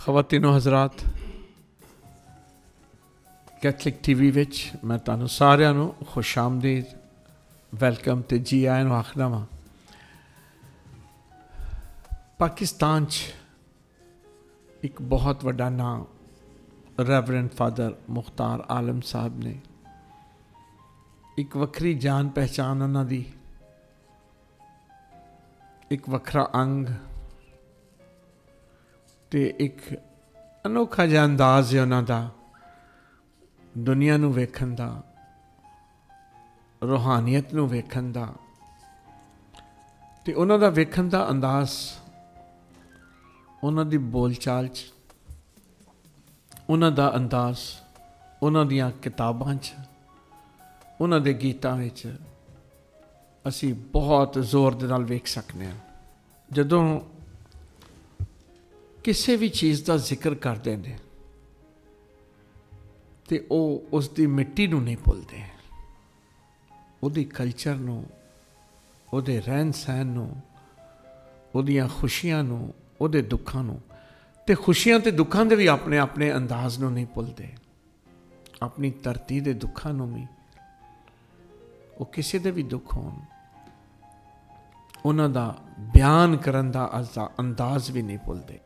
ख़वातीनो हज़रात, Catholic TV विच मैं तुहानू सारिਆਂ ਨੂੰ खुश आमदीद वैलकम ते जी आए ਨੂੰ आखदा वां। पाकिस्तान च एक बहुत वड्डा नाम रेवरेंड फादर मुख्तार आलम साहब ने एक वक्री जान पहचान उन्हां दी, एक वखरा अंग ते एक अनोखा जिहा अंदाज़ है उन्हां दा दुनिया नूं वेखण दा, रूहानियत नूं वेखण दा ते उन्हां दा वेखण दा अंदाज़ उन्हां दी बोल चाल च, उन्हां दा अंदाज़ उन्हां दियां किताबां च, उन्हां दे गीतां विच असी बहुत जोर दे नाल वेख सकने हैं। जदों किसी भी चीज़ का जिक्र करते हैं तो वह उसकी मिट्टी नूं नहीं भुलते, उहदी कल्चर नूं, उहदे रहन सहन नूं, उहदियां खुशियां नूं, उहदे दुखां नूं, ते खुशियां ते दुखां दे भी अपने अपने अंदाज नूं नहीं भुलते। अपनी धरती दे दुखां नूं भी, वो किसी दे भी दुख होण, उन्हां दा बयान करन दा अंदाज भी नहीं भुलते।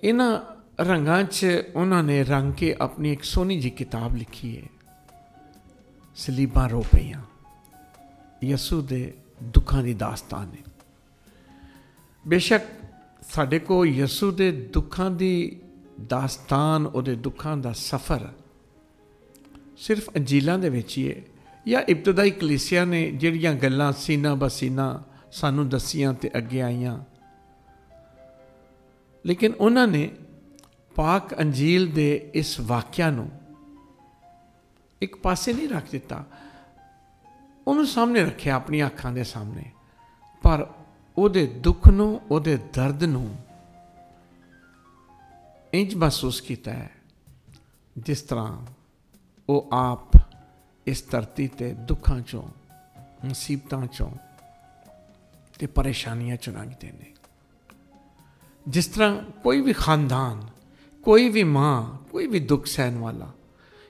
इन्हां रंगां च उन्होंने रंग के अपनी एक सोहनी जी किताब लिखी है, सलीबां रो पईयां, यसू दे दुखां दी दास्तान है। बेशक साडे को यसू दे दुखां दी दास्तान, उहदे दुखां दा सफ़र सिर्फ अंजीलां दे विच ही है, या इब्तदाई कलीसिया ने जिहड़ियां गल्लां सीना बसीना सानू दसियां ते अगे आईयां, लेकिन उन्होंने पाक अंजील दे इस वाक्या नूं एक पासे नहीं रख दिता, उन्होंने सामने रखे अपनी अखां दे सामने, पर उहदे दुख नूं, उहदे दर्द नूं इंज महसूस किया है जिस तरह वो आप इस धरती ते दुखां चों, मुसीबतां चों ते परेशानियां चों लंघदे ने। जिस तरह कोई भी खानदान, कोई भी माँ, कोई भी दुख सहन वाला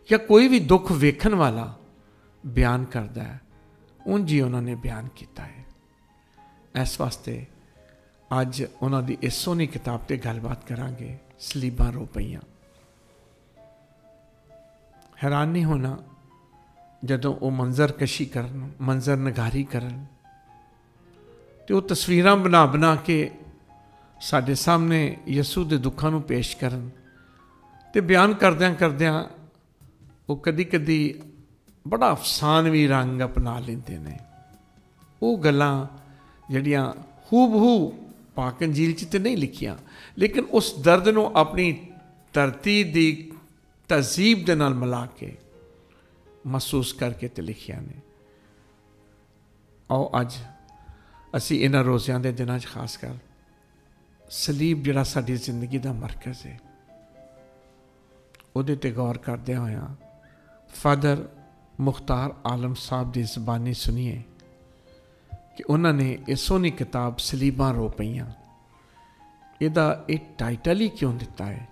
या कोई भी दुख वेखन वाला बयान करता है, उंज ही उन्होंने बयान किया है। इस वास्ते अज उन्होंने इस सोहनी किताब ते गलबात करांगे, सलीबां रो पईयां। हैरान नहीं होना जदों वो मंजर कशी करन, मंजर नगारी करन, तो वो तस्वीरां बना बना के साढ़े सामने यसू दे दुखां नूं पेश करन, ते बयान करदियां करदियां वो कदी कदी बड़ा अफसानवी रंग अपना लेंदे ने। वो गल्लां जिहड़ियां हूबहू पाक अंजील च ते नहीं लिखियां, लेकिन उस दर्द नूं अपनी धरती दी तहजीब दे नाल मिला के महसूस करके ते लिखियां ने। आओ अज असी इन्हां रोज़ियां दे दिनां च खास कर सलीब जिहड़ा साडी जिंदगी दा मरकज़ है, उहदे ते गौर करदे होया फादर मुख्तार आलम साहब की ज़बानी सुनिए कि उन्होंने ये सोहनी किताब सलीबां रो पईयां, इहदा एक टाइटल ही क्यों दिता है,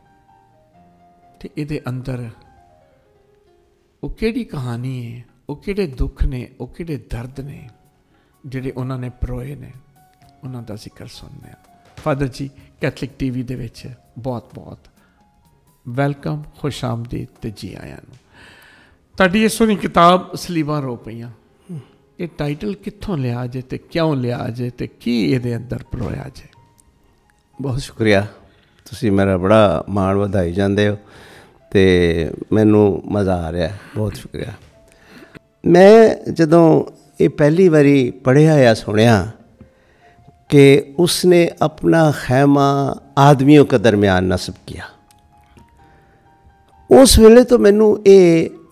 तो इहदे अंदर वो किहड़ी कहानी है, वो किहड़े दुख ने, वो किहड़े दर्द ने जिहड़े उन्होंने परोए ने, उन्हां दा जिक्र सुनने। फादर जी कैथलिक टीवी दे विच बहुत बहुत वैलकम, खुश आमदीद ते जी आयां नूं। तुहाडी इस सोहनी किताब सलीबां रो पईयां, ये टाइटल कित्थों लिया जे ते क्यों लिया जे ते की इहदे अंदर परोया जे? बहुत शुक्रिया, तुसीं मेरा बड़ा मान वधाई जांदे हो ते मैनू मज़ा आ रहा है, बहुत शुक्रिया। मैं जदों ये पहली बारी पढ़िया या सुनिया कि उसने अपना खैमा आदमियों के दरमियान नस्ब किया, उस वेले तो मैनू ये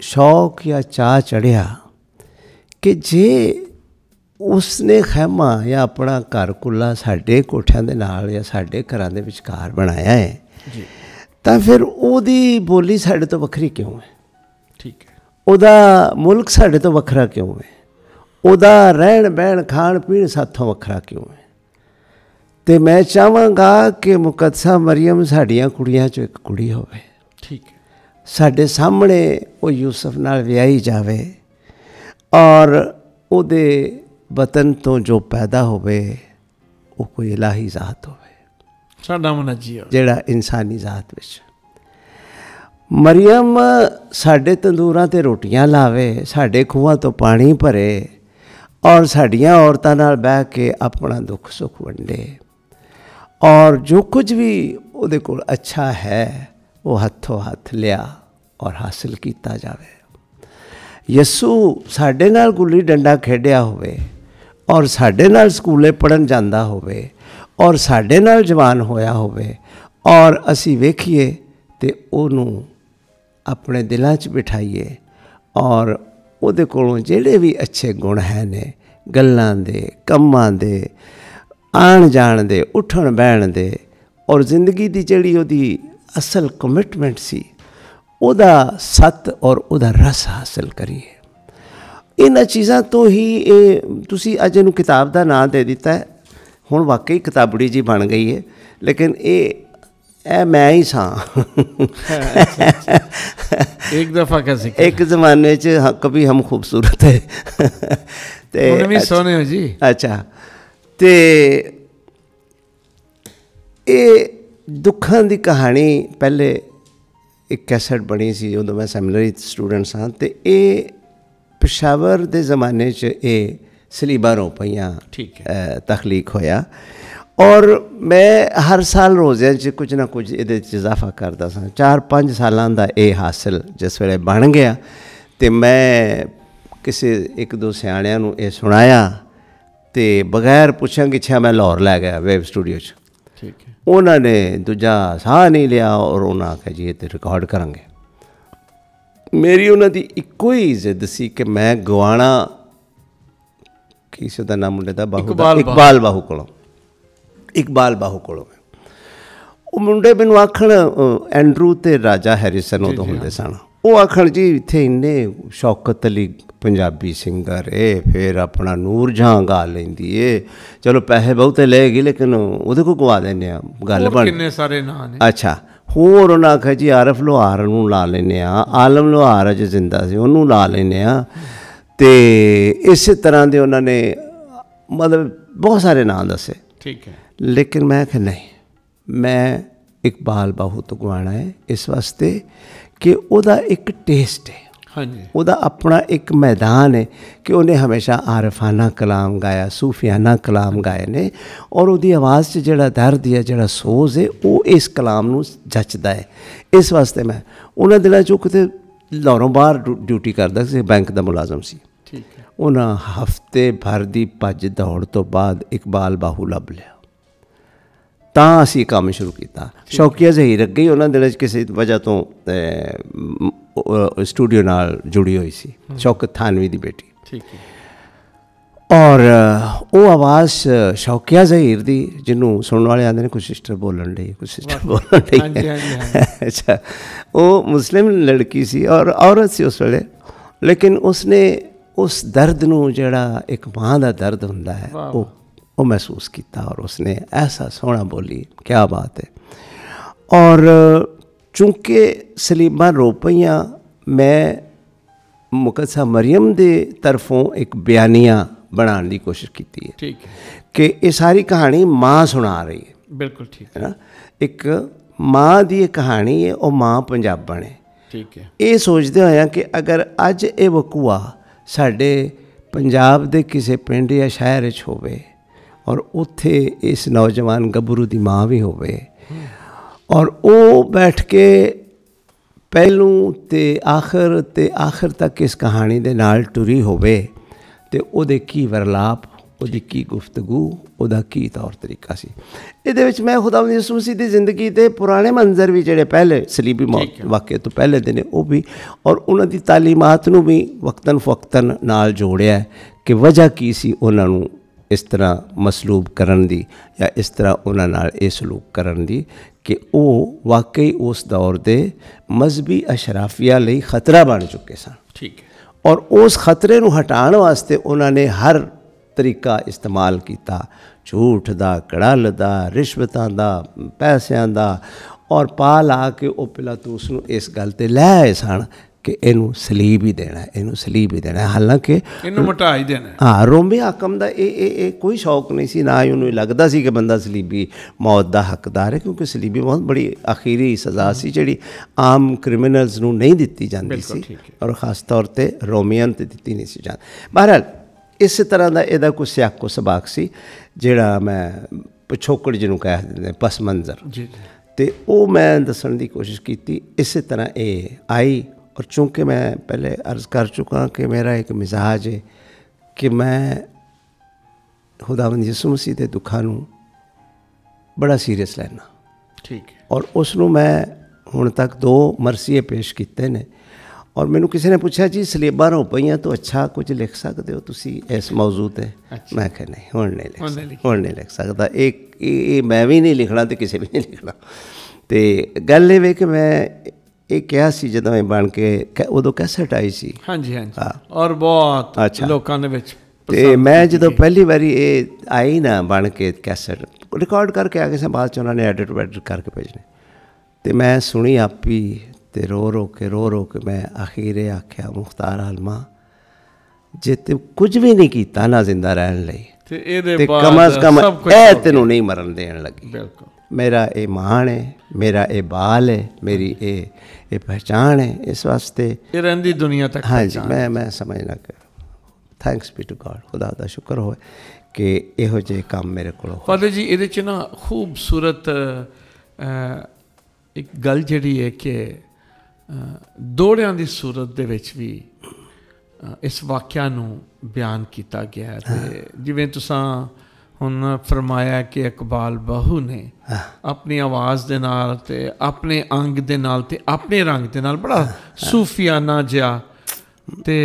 शौक या चाह चढ़िया कि जे उसने खैमा या अपना घर कुल्ला साढ़े कोठियां दे नाल या साढ़े घरां दे विचकार बनाया है, तो फिर ओदी बोली साढ़े तो वखरी क्यों है? ठीक है। ओदा मुल्क साढ़े तो वखरा क्यों है? ओदा रहन बहन खाण पीण साथों वखरा क्यों है? ਤੇ ਮੈਂ ਚਾਹਾਂਗਾ ਕਿ ਮੁਕੱਦਸਾ ਮਰੀਮ ਸਾਡੀਆਂ ਕੁੜੀਆਂ 'ਚੋਂ ਇੱਕ ਕੁੜੀ ਹੋਵੇ। ਠੀਕ ਹੈ। ਸਾਡੇ ਸਾਹਮਣੇ ਉਹ ਯੂਸਫ ਨਾਲ ਵਿਆਹੀ ਜਾਵੇ ਔਰ ਉਹਦੇ ਵਤਨ ਤੋਂ ਜੋ ਪੈਦਾ ਹੋਵੇ ਉਹ ਕੋਈ ਇਲਾਹੀ ਜ਼ਾਤ ਹੋਵੇ, ਸਾਡਾ ਮਨਜੀ ਹੋਵੇ, ਜਿਹੜਾ ਇਨਸਾਨੀ ਜ਼ਾਤ ਵਿੱਚ। ਮਰੀਮ ਸਾਡੇ ਤੰਦੂਰਾਂ 'ਤੇ ਰੋਟੀਆਂ ਲਾਵੇ, ਸਾਡੇ ਖੂਹਾਂ ਤੋਂ ਪਾਣੀ ਭਰੇ ਔਰ ਸਾਡੀਆਂ ਔਰਤਾਂ ਨਾਲ ਬਹਿ ਕੇ ਆਪਣਾ ਦੁੱਖ ਸੁੱਖ ਵੰਡੇ ਔਰ ਜੋ ਕੁਝ ਵੀ ਉਹਦੇ ਕੋਲ ਅੱਛਾ ਹੈ ਉਹ ਹੱਥੋਂ ਹੱਥ ਲਿਆ ਔਰ ਹਾਸਿਲ ਕੀਤਾ ਜਾਵੇ। ਯਿਸੂ ਸਾਡੇ ਨਾਲ ਗੁੱਲੀ ਡੰਡਾ ਖੇਡਿਆ ਹੋਵੇ ਔਰ ਸਾਡੇ ਨਾਲ ਸਕੂਲੇ ਪੜ੍ਹਨ ਜਾਂਦਾ ਹੋਵੇ ਔਰ ਸਾਡੇ ਨਾਲ ਜਵਾਨ ਹੋਇਆ ਹੋਵੇ ਔਰ ਅਸੀਂ ਵੇਖੀਏ ਅਤੇ ਉਹਨੂੰ ਆਪਣੇ ਦਿਲਾਂ 'ਚ ਬਿਠਾਈਏ ਔਰ ਉਹਦੇ ਕੋਲੋਂ ਜਿਹੜੇ ਵੀ ਅੱਛੇ ਗੁਣ ਹੈ ਨੇ, ਗੱਲਾਂ ਦੇ, ਕੰਮਾਂ ਦੇ, ਆਉਣ ਜਾਣ ਦੇ, ਉੱਠਣ ਬਹਿਣ ਦੇ ਔਰ ਜ਼ਿੰਦਗੀ ਦੀ ਜਿਹੜੀ ਉਹਦੀ ਅਸਲ ਕਮਿਟਮੈਂਟ ਸੀ ਉਹਦਾ ਸੱਤ ਔਰ ਉਹਦਾ ਰਸ ਹਾਸਿਲ ਕਰੀਏ। ਇਹਨਾਂ ਚੀਜ਼ਾਂ ਤੋਂ ਹੀ ਇਹ ਤੁਸੀਂ ਅੱਜ ਇਹਨੂੰ ਕਿਤਾਬ ਦਾ ਨਾਂ ਦੇ ਦਿੱਤਾ ਹੈ। ਹੁਣ ਵਾਕਈ ਕਿਤਾਬੜੀ ਜੀ ਬਣ ਗਈ ਹੈ, ਲੇਕਿਨ ਇਹ ਮੈਂ ਹੀ ਸਾਂ। ਇੱਕ ਦਫਾ कैसे एक ज़माने च कभी हम खूबसूरत है ਤੇ ਵੀ ਸੋਹਣੇ ਹੋ ਜੀ। ਅੱਛਾ, ਤੇ ਇਹ ਦੁੱਖਾਂ ਦੀ ਕਹਾਣੀ ਪਹਿਲੇ ਇੱਕ ਕੈਸਟ ਬਣੀ ਸੀ ਉਦੋਂ ਮੈਂ ਸੈਮੀਨਰੀ ਸਟੂਡੈਂਟ ਸਾਂ, ਅਤੇ ਇਹ ਪੇਸ਼ਾਵਰ ਦੇ ਜ਼ਮਾਨੇ 'ਚ ਇਹ ਸਲੀਬਾਂ ਰੋਪਈਆਂ ਤਖਲੀਕ ਹੋਇਆ ਔਰ ਮੈਂ ਹਰ ਸਾਲ ਰੋਜ਼ਿਆਂ 'ਚ ਕੁਝ ਨਾ ਕੁਝ ਇਹਦੇ 'ਚ ਇਜ਼ਾਫਾ ਕਰਦਾ ਸਾਂ। 4-5 ਸਾਲਾਂ ਦਾ ਇਹ ਹਾਸਿਲ ਜਿਸ ਵੇਲੇ ਬਣ ਗਿਆ ਅਤੇ ਮੈਂ ਕਿਸੇ ਇੱਕ ਦੋ ਸਿਆਣਿਆਂ ਨੂੰ ਇਹ ਸੁਣਾਇਆ ਅਤੇ ਬਗੈਰ ਪੁੱਛਾਂ ਗਿੱਛਿਆਂ ਮੈਂ ਲਾਹੌਰ ਲੈ ਗਿਆ ਵੇਬ ਸਟੂਡੀਓ 'ਚ। ਠੀਕ ਹੈ। ਉਹਨਾਂ ਨੇ ਦੂਜਾ ਸਾਹ ਨਹੀਂ ਲਿਆ ਔਰ ਉਹਨਾਂ ਆਖਿਆ ਜੀ ਇਹ ਤਾਂ ਰਿਕਾਰਡ ਕਰਾਂਗੇ। ਮੇਰੀ ਉਹਨਾਂ ਦੀ ਇੱਕੋ ਹੀ ਜ਼ਿੱਦ ਸੀ ਕਿ ਮੈਂ ਗਵਾਣਾ ਕਿਸੇ ਦਾ ਨਾਮ ਮੁੰਡੇ ਦਾ ਇਕਬਾਲ ਬਾਹੂ ਕੋਲੋਂ ਉਹ ਮੁੰਡੇ ਮੈਨੂੰ ਆਖਣ, ਐਂਡਰੂ ਅਤੇ ਰਾਜਾ ਹੈਰੀਸਨ ਉਦੋਂ ਹੁੰਦੇ ਸਨ, ਉਹ ਆਖਣ ਜੀ ਇੱਥੇ ਇੰਨੇ ਸ਼ੌਕਤ ਅਲੀ ਪੰਜਾਬੀ ਸਿੰਗਰ ਏ, ਫਿਰ ਆਪਣਾ ਨੂਰ ਜਹਾਂ ਗਾ ਲੈਂਦੀ ਏ, ਚਲੋ ਪੈਸੇ ਬਹੁਤੇ ਲਏਗੀ ਲੇਕਿਨ ਉਹਦੇ ਕੋਲ ਗਵਾ ਦਿੰਦੇ ਹਾਂ, ਗੱਲ ਬਣ ਕਿੰਨੇ ਸਾਰੇ ਨਾਂ ਨੇ। ਅੱਛਾ, ਹੋਰ ਉਹਨਾਂ ਆਖਿਆ ਜੀ ਆਰਫ ਲੋਹਾਰ ਨੂੰ ਲਾ ਲੈਂਦੇ ਹਾਂ, ਆਲਮ ਲੋਹਾਰ ਅਜੇ ਜ਼ਿੰਦਾ ਸੀ ਉਹਨੂੰ ਲਾ ਲੈਂਦੇ ਹਾਂ, ਅਤੇ ਇਸੇ ਤਰ੍ਹਾਂ ਦੇ ਉਹਨਾਂ ਨੇ ਮਤਲਬ ਬਹੁਤ ਸਾਰੇ ਨਾਂ ਦੱਸੇ। ਠੀਕ ਹੈ। ਲੇਕਿਨ ਮੈਂ ਕਿਹਾ ਨਹੀਂ, ਮੈਂ ਇਕਬਾਲ ਬਾਹੂ ਤੋਂ ਗਵਾਉਣਾ ਹੈ ਇਸ ਵਾਸਤੇ ਕਿ ਉਹਦਾ ਇੱਕ ਟੇਸਟ ਹੈ, ਹਾਂਜੀ, ਉਹਦਾ ਆਪਣਾ ਇੱਕ ਮੈਦਾਨ ਹੈ ਕਿ ਉਹਨੇ ਹਮੇਸ਼ਾ ਆਰਫਾਨਾ ਕਲਾਮ ਗਾਇਆ, ਸੂਫੀਆਨਾ ਕਲਾਮ ਗਾਏ ਨੇ ਔਰ ਉਹਦੀ ਆਵਾਜ਼ 'ਚ ਜਿਹੜਾ ਦਰਦ ਹੈ, ਜਿਹੜਾ ਸੋਜ਼ ਹੈ, ਉਹ ਇਸ ਕਲਾਮ ਨੂੰ ਜੱਚਦਾ ਹੈ। ਇਸ ਵਾਸਤੇ ਮੈਂ ਉਹਨਾਂ ਦਿਨਾਂ 'ਚੋਂ ਕਿਤੇ ਲਾਹੌਰੋਂ ਬਾਹਰ ਡਿਊਟੀ ਕਰਦਾ ਸੀ, ਬੈਂਕ ਦਾ ਮੁਲਾਜ਼ਮ ਸੀ। ਠੀਕ ਹੈ। ਉਹਨਾਂ ਹਫ਼ਤੇ ਭਰ ਦੀ ਭੱਜ ਦੌੜ ਤੋਂ ਬਾਅਦ ਇਕਬਾਲ ਬਾਹੂ ਲੱਭ ਲਿਆ, ਤਾਂ ਅਸੀਂ ਕੰਮ ਸ਼ੁਰੂ ਕੀਤਾ। ਸ਼ੌਕੀਆ ਜ਼ਹੀਰ ਅੱਗੇ ਹੀ ਉਹਨਾਂ ਦਿਨਾਂ 'ਚ ਕਿਸੇ ਵਜ੍ਹਾ ਤੋਂ ਸਟੂਡੀਓ ਨਾਲ ਜੁੜੀ ਹੋਈ ਸੀ, ਸ਼ੌਕਤ ਥਾਨਵੀ ਦੀ ਬੇਟੀ। ਠੀਕ ਹੈ। ਔਰ ਉਹ ਆਵਾਜ਼ ਸ਼ੌਕੀਆ ਜ਼ਹੀਰ ਦੀ, ਜਿਹਨੂੰ ਸੁਣਨ ਵਾਲੇ ਆਉਂਦੇ ਨੇ ਕੁਛ ਸਿਸਟਰ ਬੋਲਣ ਲਈ, ਕੁਛ ਸਿਸਟਰ ਬੋਲਣ ਲਈ। ਅੱਛਾ, ਉਹ ਮੁਸਲਿਮ ਲੜਕੀ ਸੀ ਔਰ ਔਰਤ ਸੀ ਉਸ ਵੇਲੇ, ਲੇਕਿਨ ਉਸਨੇ ਉਸ ਦਰਦ ਨੂੰ ਜਿਹੜਾ ਇੱਕ ਮਾਂ ਦਾ ਦਰਦ ਹੁੰਦਾ ਹੈ ਉਹ ਮਹਿਸੂਸ ਕੀਤਾ ਔਰ ਉਸਨੇ ਐਸਾ ਸੋਹਣਾ ਬੋਲੀ, ਕਿਆ ਬਾਤ ਹੈ। ਔਰ ਚੂੰਕਿ ਸਲੀਮਾਂ ਰੋ ਪਈਆਂ, ਮੈਂ ਮੁਕੱਦਸਾ ਮਰੀਮ ਦੇ ਤਰਫੋਂ ਇੱਕ ਬਿਆਨੀਆ ਬਣਾਉਣ ਦੀ ਕੋਸ਼ਿਸ਼ ਕੀਤੀ ਹੈ। ਠੀਕ ਹੈ। ਕਿ ਇਹ ਸਾਰੀ ਕਹਾਣੀ ਮਾਂ ਸੁਣਾ ਰਹੀ ਹੈ। ਬਿਲਕੁਲ ਠੀਕ ਹੈ ਨਾ, ਇੱਕ ਮਾਂ ਦੀ ਇਹ ਕਹਾਣੀ ਹੈ, ਉਹ ਮਾਂ ਪੰਜਾਬਣ ਹੈ। ਠੀਕ ਹੈ। ਇਹ ਸੋਚਦੇ ਹੋਇਆ ਕਿ ਅਗਰ ਅੱਜ ਇਹ ਵਕੂਆ ਸਾਡੇ ਪੰਜਾਬ ਦੇ ਕਿਸੇ ਪਿੰਡ ਜਾਂ ਸ਼ਹਿਰ ਵਿੱਚ ਹੋਵੇ ਔਰ ਉੱਥੇ ਇਸ ਨੌਜਵਾਨ ਗੱਭਰੂ ਦੀ ਮਾਂ ਵੀ ਹੋਵੇ ਔਰ ਉਹ ਬੈਠ ਕੇ ਪਹਿਲੂ ਤੇ ਆਖਰ ਤੱਕ ਇਸ ਕਹਾਣੀ ਦੇ ਨਾਲ ਟੁਰੀ ਹੋਵੇ, ਅਤੇ ਉਹਦੇ ਕੀ ਵਰਲਾਪ, ਉਹਦੀ ਕੀ ਗੁਫ਼ਤਗੂ, ਉਹਦਾ ਕੀ ਤੌਰ ਤਰੀਕਾ ਸੀ। ਇਹਦੇ ਵਿੱਚ ਮੈਂ ਖੁਦਾਵੰਦ ਯਿਸੂ ਮਸੀਹ ਦੀ ਜ਼ਿੰਦਗੀ ਦੇ ਪੁਰਾਣੇ ਮੰਜ਼ਰ ਵੀ ਜਿਹੜੇ ਪਹਿਲੇ ਸਲੀਬੀ ਮੌਤ ਵਾਕਿਆ ਤੋਂ ਪਹਿਲੇ ਦੇ ਨੇ ਉਹ ਵੀ, ਔਰ ਉਹਨਾਂ ਦੀ ਤਾਲੀਮਾਤ ਨੂੰ ਵੀ ਵਕਤਨ ਫਵਕਤਨ ਨਾਲ ਜੋੜਿਆ ਕਿ ਵਜ੍ਹਾ ਕੀ ਸੀ ਉਹਨਾਂ ਨੂੰ ਇਸ ਤਰ੍ਹਾਂ ਮਸਲੂਬ ਕਰਨ ਦੀ ਜਾਂ ਇਸ ਤਰ੍ਹਾਂ ਉਹਨਾਂ ਨਾਲ ਇਹ ਸਲੂਕ ਕਰਨ ਦੀ ਕਿ ਉਹ ਵਾਕਈ ਉਸ ਦੌਰ ਦੇ ਮਜ਼ਹਬੀ ਅਸ਼ਰਾਫੀਆ ਲਈ ਖਤਰਾ ਬਣ ਚੁੱਕੇ ਸਨ। ਠੀਕ ਹੈ। ਔਰ ਉਸ ਖਤਰੇ ਨੂੰ ਹਟਾਉਣ ਵਾਸਤੇ ਉਹਨਾਂ ਨੇ ਹਰ ਤਰੀਕਾ ਇਸਤੇਮਾਲ ਕੀਤਾ, ਝੂਠ ਦਾ, ਕੜਲ ਦਾ, ਰਿਸ਼ਵਤਾਂ ਦਾ, ਪੈਸਿਆਂ ਦਾ, ਔਰ ਪਾ ਲਾ ਕੇ ਉਹ ਪਿਲਾਤੂਸ ਨੂੰ ਇਸ ਗੱਲ 'ਤੇ ਲੈ ਆਏ ਸਨ ਕਿ ਇਹਨੂੰ ਸਲੀਬ ਹੀ ਦੇਣਾ, ਇਹਨੂੰ ਸਲੀਬ ਹੀ ਦੇਣਾ। ਹਾਲਾਂਕਿ ਇਹਨੂੰ ਮਿਟਾ ਹੀ ਦੇਣਾ। ਹਾਂ, ਰੋਮੀ ਹਾਕਮ ਦਾ ਇਹ ਕੋਈ ਸ਼ੌਕ ਨਹੀਂ ਸੀ, ਨਾ ਹੀ ਉਹਨੂੰ ਲੱਗਦਾ ਸੀ ਕਿ ਬੰਦਾ ਸਲੀਬੀ ਮੌਤ ਦਾ ਹੱਕਦਾਰ ਹੈ, ਕਿਉਂਕਿ ਸਲੀਬੀ ਮੌਤ ਬੜੀ ਅਖੀਰੀ ਸਜ਼ਾ ਸੀ ਜਿਹੜੀ ਆਮ ਕ੍ਰਿਮੀਨਲਸ ਨੂੰ ਨਹੀਂ ਦਿੱਤੀ ਜਾਂਦੀ ਸੀ, ਔਰ ਖ਼ਾਸ ਤੌਰ 'ਤੇ ਰੋਮੀਆਂ 'ਤੇ ਦਿੱਤੀ ਨਹੀਂ ਸੀ ਜਾਂਦੀ। ਬਹਰਹਾਲ ਇਸੇ ਤਰ੍ਹਾਂ ਦਾ ਇਹਦਾ ਕੋਈ ਸਿਆਕੋ ਸਬਾਕ ਸੀ, ਜਿਹੜਾ ਮੈਂ ਪਿਛੋਕੜ ਜਿਹਨੂੰ ਕਹਿ ਦਿੰਦੇ ਪਸ ਮੰਜ਼ਰ, ਅਤੇ ਉਹ ਮੈਂ ਦੱਸਣ ਦੀ ਕੋਸ਼ਿਸ਼ ਕੀਤੀ। ਇਸੇ ਤਰ੍ਹਾਂ ਇਹ ਆਈ, ਔਰ ਚूँकि मैं पहले अर्ज़ कर चुका कि मेरा एक मिजाज है कि मैं खुदावंद यीशु मसीह के दुखा नूं बड़ा सीरियस लैना। ठीक है। और उसनूं मैं हुण तक 2 मरसीए पेश कीते ने, और मैनू किसी ने पूछा जी सलेबां रो पईआं तो अच्छा कुछ लिख सकते हो तुसी इस मौजू ते? मैं कहा नहीं, हुण नहीं लिख सकता। एक मैं भी नहीं लिखना तो किसी भी नहीं लिखना। तो गल ये कि मैं ਇਹ ਕਿਹਾ ਸੀ ਜਦੋਂ ਇਹ ਬਣ ਕੇ ਉਦੋਂ ਕੈਸਟ ਆਈ ਸੀ। ਹਾਂਜੀ ਹਾਂਜੀ, ਔਰ ਬਹੁਤ ਲੋਕਾਂ ਦੇ ਵਿੱਚ। ਅਤੇ ਮੈਂ ਜਦੋਂ ਪਹਿਲੀ ਵਾਰੀ ਇਹ ਆਈ ਨਾ ਬਣ ਕੇ ਕੈਸਟ ਰਿਕਾਰਡ ਕਰਕੇ ਆ ਗਏ ਸੀ, ਬਾਅਦ 'ਚ ਉਹਨਾਂ ਨੇ ਐਡਿਟ ਵੈਡਿਟ ਕਰਕੇ ਭੇਜਣੇ, ਅਤੇ ਮੈਂ ਸੁਣੀ ਆਪੀ ਅਤੇ ਰੋ ਰੋ ਕੇ ਮੈਂ ਅਖੀਰੇ ਆਖਿਆ ਮੁਖਤਾਰ ਆਲਮਾ ਜੇ ਤੇ ਕੁਝ ਵੀ ਨਹੀਂ ਕੀਤਾ ਨਾ ਜ਼ਿੰਦਾ ਰਹਿਣ ਲਈ, ਅਤੇ ਕਮ ਅਜ਼ ਕਮ ਇਹ ਤੈਨੂੰ ਨਹੀਂ ਮਰਨ ਦੇਣ ਲੱਗੀ। ਬਿਲਕੁਲ, ਮੇਰਾ ਇਹ ਮਾਣ ਹੈ, ਮੇਰਾ ਇਹ ਬਾਲ ਹੈ, ਮੇਰੀ ਇਹ ਪਹਿਚਾਣ ਹੈ, ਇਸ ਵਾਸਤੇ ਇਹ ਰਹਿੰਦੀ ਦੁਨੀਆ ਤੱਕ। ਹਾਂਜੀ, ਮੈਂ ਸਮਝਣਾ ਕਿ ਥੈਂਕਸ ਬੀ ਟੂ ਗॉड, ਖੁਦਾ ਦਾ ਸ਼ੁਕਰ ਹੋਵੇ ਕਿ ਇਹੋ ਜਿਹੇ ਕੰਮ ਮੇਰੇ ਕੋਲ। ਫਾਦਰ ਜੀ, ਇਹਦੇ 'ਚ ਨਾ ਖੂਬਸੂਰਤ ਇੱਕ ਗੱਲ ਜਿਹੜੀ ਹੈ ਕਿ ਦੋਹੜਿਆਂ ਦੀ ਸੂਰਤ ਦੇ ਵਿੱਚ ਵੀ ਇਸ ਵਾਕਿਆ ਨੂੰ ਬਿਆਨ ਕੀਤਾ ਗਿਆ। ਅਤੇ ਜਿਵੇਂ ਤੁਸੀਂ ਹੁਣ ਫਰਮਾਇਆ ਕਿ ਇਕਬਾਲ ਬਾਹੂ ਨੇ ਆਪਣੀ ਆਵਾਜ਼ ਦੇ ਨਾਲ ਅਤੇ ਆਪਣੇ ਅੰਗ ਦੇ ਨਾਲ ਅਤੇ ਆਪਣੇ ਰੰਗ ਦੇ ਨਾਲ ਬੜਾ ਸੂਫੀਆਨਾ ਜਿਹਾ ਅਤੇ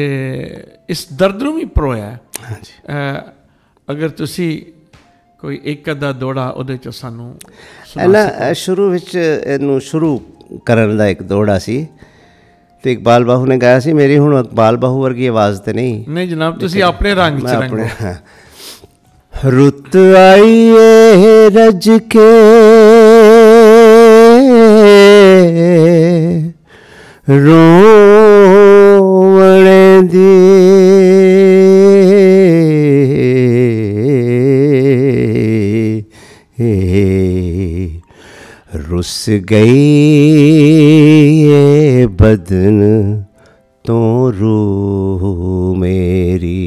ਇਸ ਦਰਦ ਨੂੰ ਵੀ ਪਰੋਇਆ। ਅਗਰ ਤੁਸੀਂ ਕੋਈ ਇੱਕ ਅੱਧਾ ਦੋੜਾ ਉਹਦੇ 'ਚੋਂ ਸਾਨੂੰ ਸ਼ੁਰੂ ਵਿੱਚ ਇਹਨੂੰ ਸ਼ੁਰੂ ਕਰਨ ਦਾ ਇੱਕ ਦੋੜਾ ਸੀ, ਅਤੇ ਇਕਬਾਲ ਬਾਹੂ ਨੇ ਗਾਇਆ ਸੀ। ਮੇਰੀ ਹੁਣ ਇਕਬਾਲ ਬਾਹੂ ਵਰਗੀ ਆਵਾਜ਼ ਤਾਂ ਨਹੀਂ ਜਨਾਬ, ਤੁਸੀਂ ਆਪਣੇ ਰੰਗ 'ਚ ਰੰਗੋ। रुत आइए रज के रोवण दी, रुस गई ये बदन तो रूह मेरी,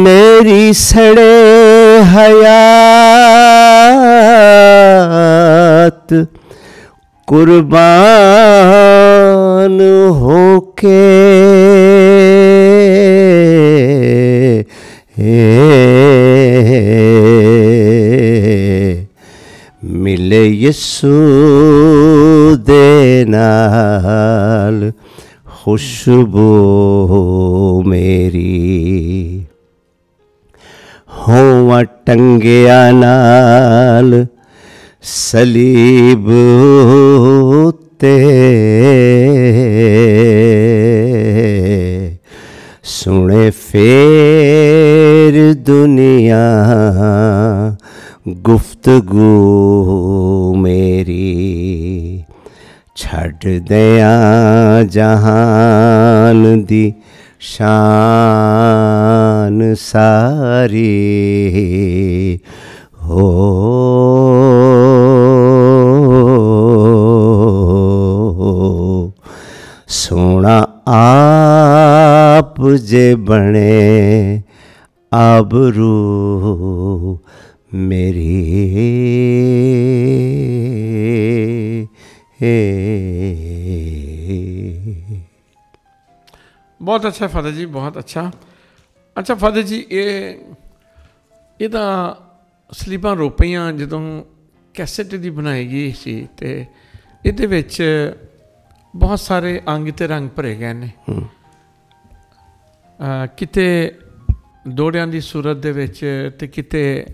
मेरी सड़े हयात कुर्बान होके मिले यीशु दे नाल खुशबू मेरी, होवां टंगिया नाल सलीब उत्ते, सुने फेर दुनिया गुफ्तगू मेरी, छड़ दिया जहान दी शान सारी, हो सोना आप जे बने आबरू मेरी। ਬਹੁਤ ਅੱਛਾ ਫਾਦਰ ਜੀ, ਬਹੁਤ ਅੱਛਾ। ਅੱਛਾ ਫਾਦਰ ਜੀ, ਇਹਦਾ ਸਲੀਬਾਂ ਰੋਪਈਆਂ ਜਦੋਂ ਕੈਸਟ ਦੀ ਬਣਾਈ ਗਈ ਸੀ ਅਤੇ ਇਹਦੇ ਵਿੱਚ ਬਹੁਤ ਸਾਰੇ ਅੰਗ ਅਤੇ ਰੰਗ ਭਰੇ ਗਏ ਨੇ। ਕਿਤੇ ਦੋਹੜਿਆਂ ਦੀ ਸੂਰਤ ਦੇ ਵਿੱਚ ਅਤੇ ਕਿਤੇ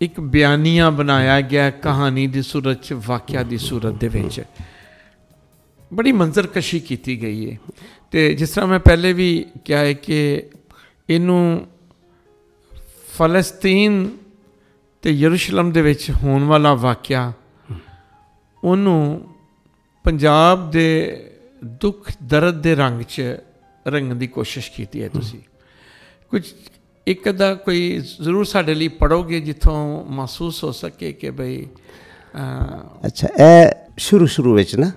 ਇੱਕ ਬਿਆਨੀਆ ਬਣਾਇਆ ਗਿਆ ਕਹਾਣੀ ਦੀ ਸੂਰਤ 'ਚ, ਵਾਕਿਆ ਦੀ ਸੂਰਤ ਦੇ ਵਿੱਚ। बड़ी मंजरकशी की गई है। तो जिस तरह मैं पहले भी क्या है कि इनू फलस्तीन ते यरूशलेम दे विच होने वाला वाक़या उन्हों पंजाब दे दुख दर्द दे रंग च रंगन की कोशिश की है। तुसी कुछ एक अदा कोई जरूर साढ़े लिए पढ़ोगे जिथों महसूस हो सके कि भाई अच्छा ए शुरू विच ना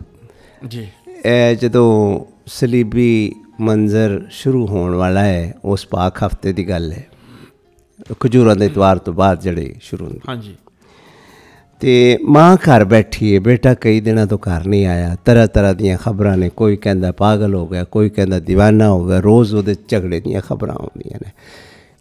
जी ए जदों सलीबी मंजर शुरू होने वाला है उस पाक हफ्ते की गल है, खजूरां दे इतवार तो बाद जड़े शुरू होंदे। हाँ जी। तो माँ घर बैठी है, बेटा कई दिनों तो घर नहीं आया, तरह तरह दियाँ खबरां ने, कोई कहता पागल हो गया, कोई कहता दीवाना हो गया, रोज़ वो झगड़े दियाँ खबरां आउंदियां ने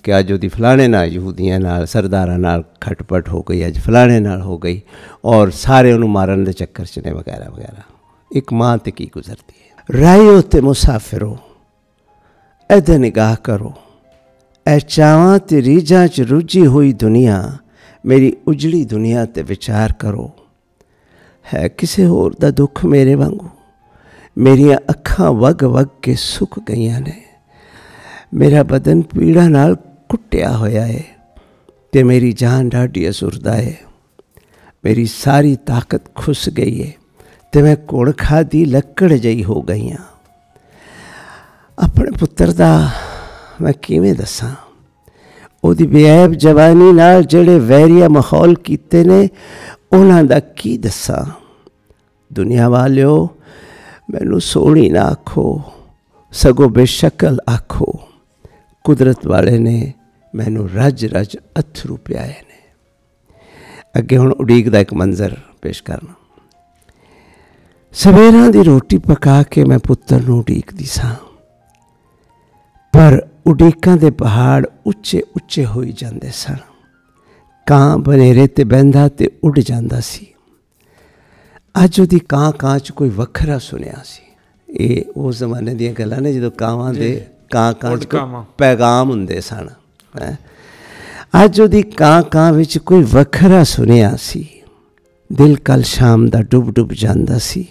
कि अज वो फलाने नाल यहूदियां नाल सरदारां नाल खटपट हो गई, अज फलाने नाल हो गई, और सारे उन्होंने मारन के चक्कर च ने वगैरह वगैरह। एक माँ तो की गुजरती है। राहियो ते मुसाफिरो इधर निगाह करो, ए चावां ते रीझां च रुझी हुई दुनिया, मेरी उजड़ी दुनिया ते विचार करो। है किसे होर दा दुख मेरे वांगू, मेरियां अखां वग वग के सुक गईयां ने, मेरा बदन पीड़ा नाल कुटिया होया है ते मेरी जान ढाडी असुरदा है, मेरी सारी ताकत खुस गई है ते मैं घुड़ खादी लक्कड़ जई हो गई हाँ। अपने पुत्र दा मैं किवें दसां, ओदी बेऐब जवानी नाल जेड़े वैरिया माहौल कीते ने उन्हां दा की दसां। दुनिया वालियो मैनू सोहनी ना आखो, सगों बेशकल आखो, कुदरत वाले ने मैनू रज रज अथरू पियाए ने। अगे हुण उड़ीक दा एक मंजर पेश करना। सवेरां दी रोटी पका के मैं पुत्तर नूं उड़ीकदी सां, पर उड़ीकां दे पहाड़ उच्चे उच्चे होई जांदे सन, कां बनेरे ते बहिंदा ते उड़ जांदा सी। अज उहदी कां कां च कोई वखरा सुनिया सी। ये उस जमाने दियां गल्लां ने जदों कावां दे कां कां च पैगाम हुंदे सन। अज उहदी कां कां विच कोई वखरा सुनिया सी। दिल कल शाम दा डुब डुब जांदा सी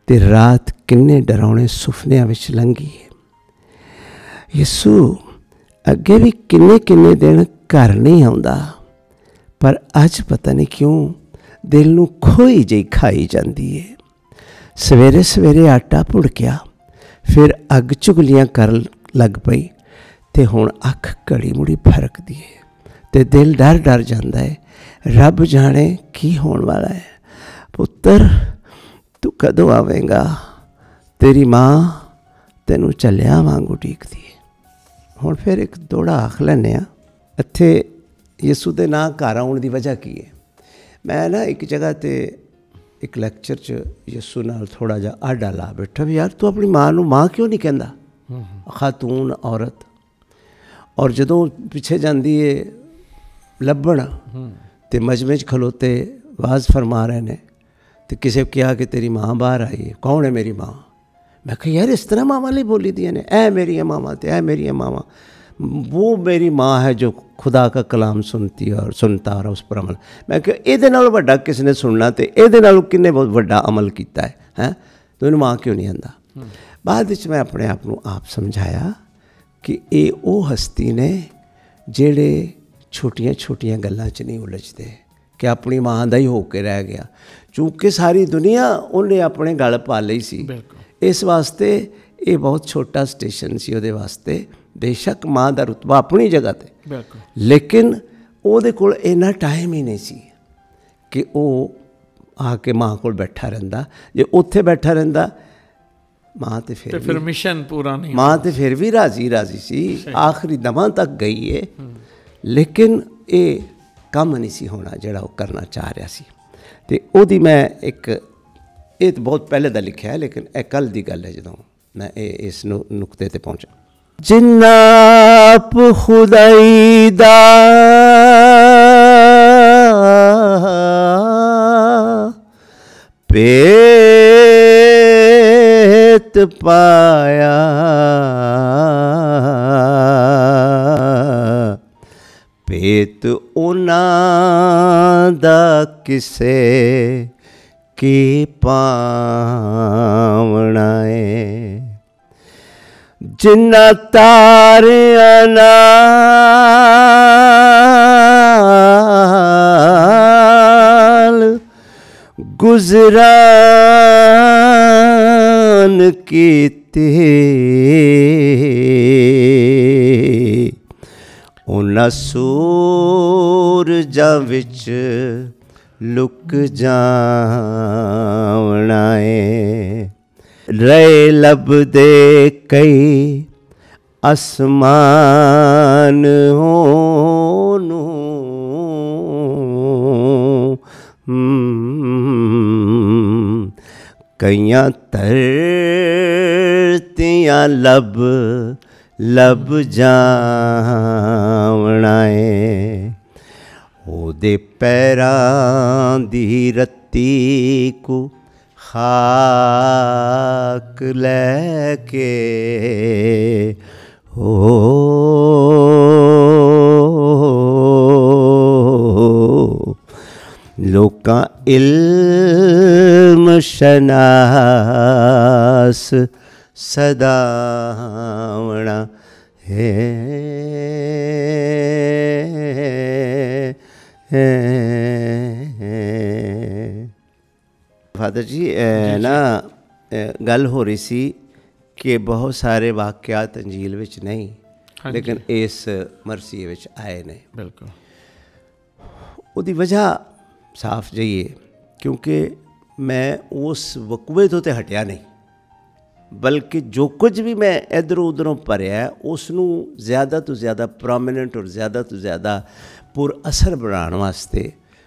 ते रात किन्ने डरावने सुफनियां विच लंघी है। यसू अगे भी किन्ने किन्ने दिन घर नहीं आउंदा, पर अज पता नहीं क्यों दिल नूं खोई जई खाई जाती है। सवेरे सवेरे आटा भुड़किया, फिर अग चुगलियां कर लग पई ते हुण अख घड़ी मुड़ी फरकदी है ते दिल डर डर जाता है, रब जाने की होने वाला है। पुत्र तू कदों आवेगा, तेरी माँ तेनू चलिया वांग उड़ीकदी है। हुण फिर एक दौड़ा आख लैने आ, इत्थे यसू दे नां घर आउण दी वजह की है। मैं ना एक जगह ते एक लैक्चर च यसू नाल थोड़ा जा आडा ला बैठा भी, यार तू अपनी माँ नूं माँ क्यों नहीं कहंदा, खातून औरत। और जदों पिछे जांदी है लभण ते मजमे च खलोते वाज फरमा रहे ने, तो किसी कहा कि तेरी माँ बाहर आई है, कौन है मेरी माँ। मैं कहा यार इस तरह मामा लिए बोली दिया ने, ऐ मेरी मामा ते ऐ मेरी मामा, वो मेरी माँ है जो खुदा का कलाम सुनती है और सुनता और उस पर अमल। मैं कहा ये नालों वड्डा किसने सुनना, तो ये नालों किन्ने बहुत वड्डा अमल किया है, हैं तो इन्हूं माँ क्यों नहीं आंदा। बाद विच मैं अपने आप को आप समझाया कि ये वो हस्ती ने जेड़े छोटियां छोटियां गल्लां च नहीं उलझते कि अपनी माँ का ही होके रह गया, चूँकि सारी दुनिया उन्हें अपने गल पा ली सी। इस वास्ते ये बहुत छोटा स्टेशन सी उहदे वास्ते। बेशक माँ का रुतबा अपनी जगह ते, लेकिन उहदे कोल इन्ना टाइम ही नहीं सी कि वह आके माँ को बैठा रहिंदा। जे उत्थे बैठा रहिंदा माँ तो फिर मिशन पूरा नहीं, माँ तो फिर भी राजी राजी सी, आखिरी दमा तक गई है, लेकिन ये काम नहीं सी होना जिहड़ा वो करना चाह रहा सी। ते ओदी मैं एक ये तो बहुत पहले दा लिखा है, लेकिन यह कल की गल है जदों मैं इस नुकते ते पहुंचा। जिन्ना आप खुदाई दा पेत पाया, पेत उन्हां दा किसे की पावना, जिन्ना तारियां नाल गुजरान कीते उन्हां सूरजां विच लुक जावना है। रहे लभदे कई आसमान होनू कईयां धरतियां लब लब जावना है। ओदे पैरां दी रत्ती को खाक लैके हो लोकां इल्म शनास सदावना है। फादर जी ना गल हो रही सी कि बहुत सारे वाक़यात अंजील विच नहीं, लेकिन इस मरसी विच आए ने। बिल्कुल उसकी वजह साफ जी है, क्योंकि मैं उस वकूए तो हटिया नहीं, बल्कि जो कुछ भी मैं इधरों उधरों भरिया उसनूं ज़्यादा तो ज़्यादा प्रोमिनेंट और ज़्यादा तो ज़्यादा पुर असर बनाने वास्ते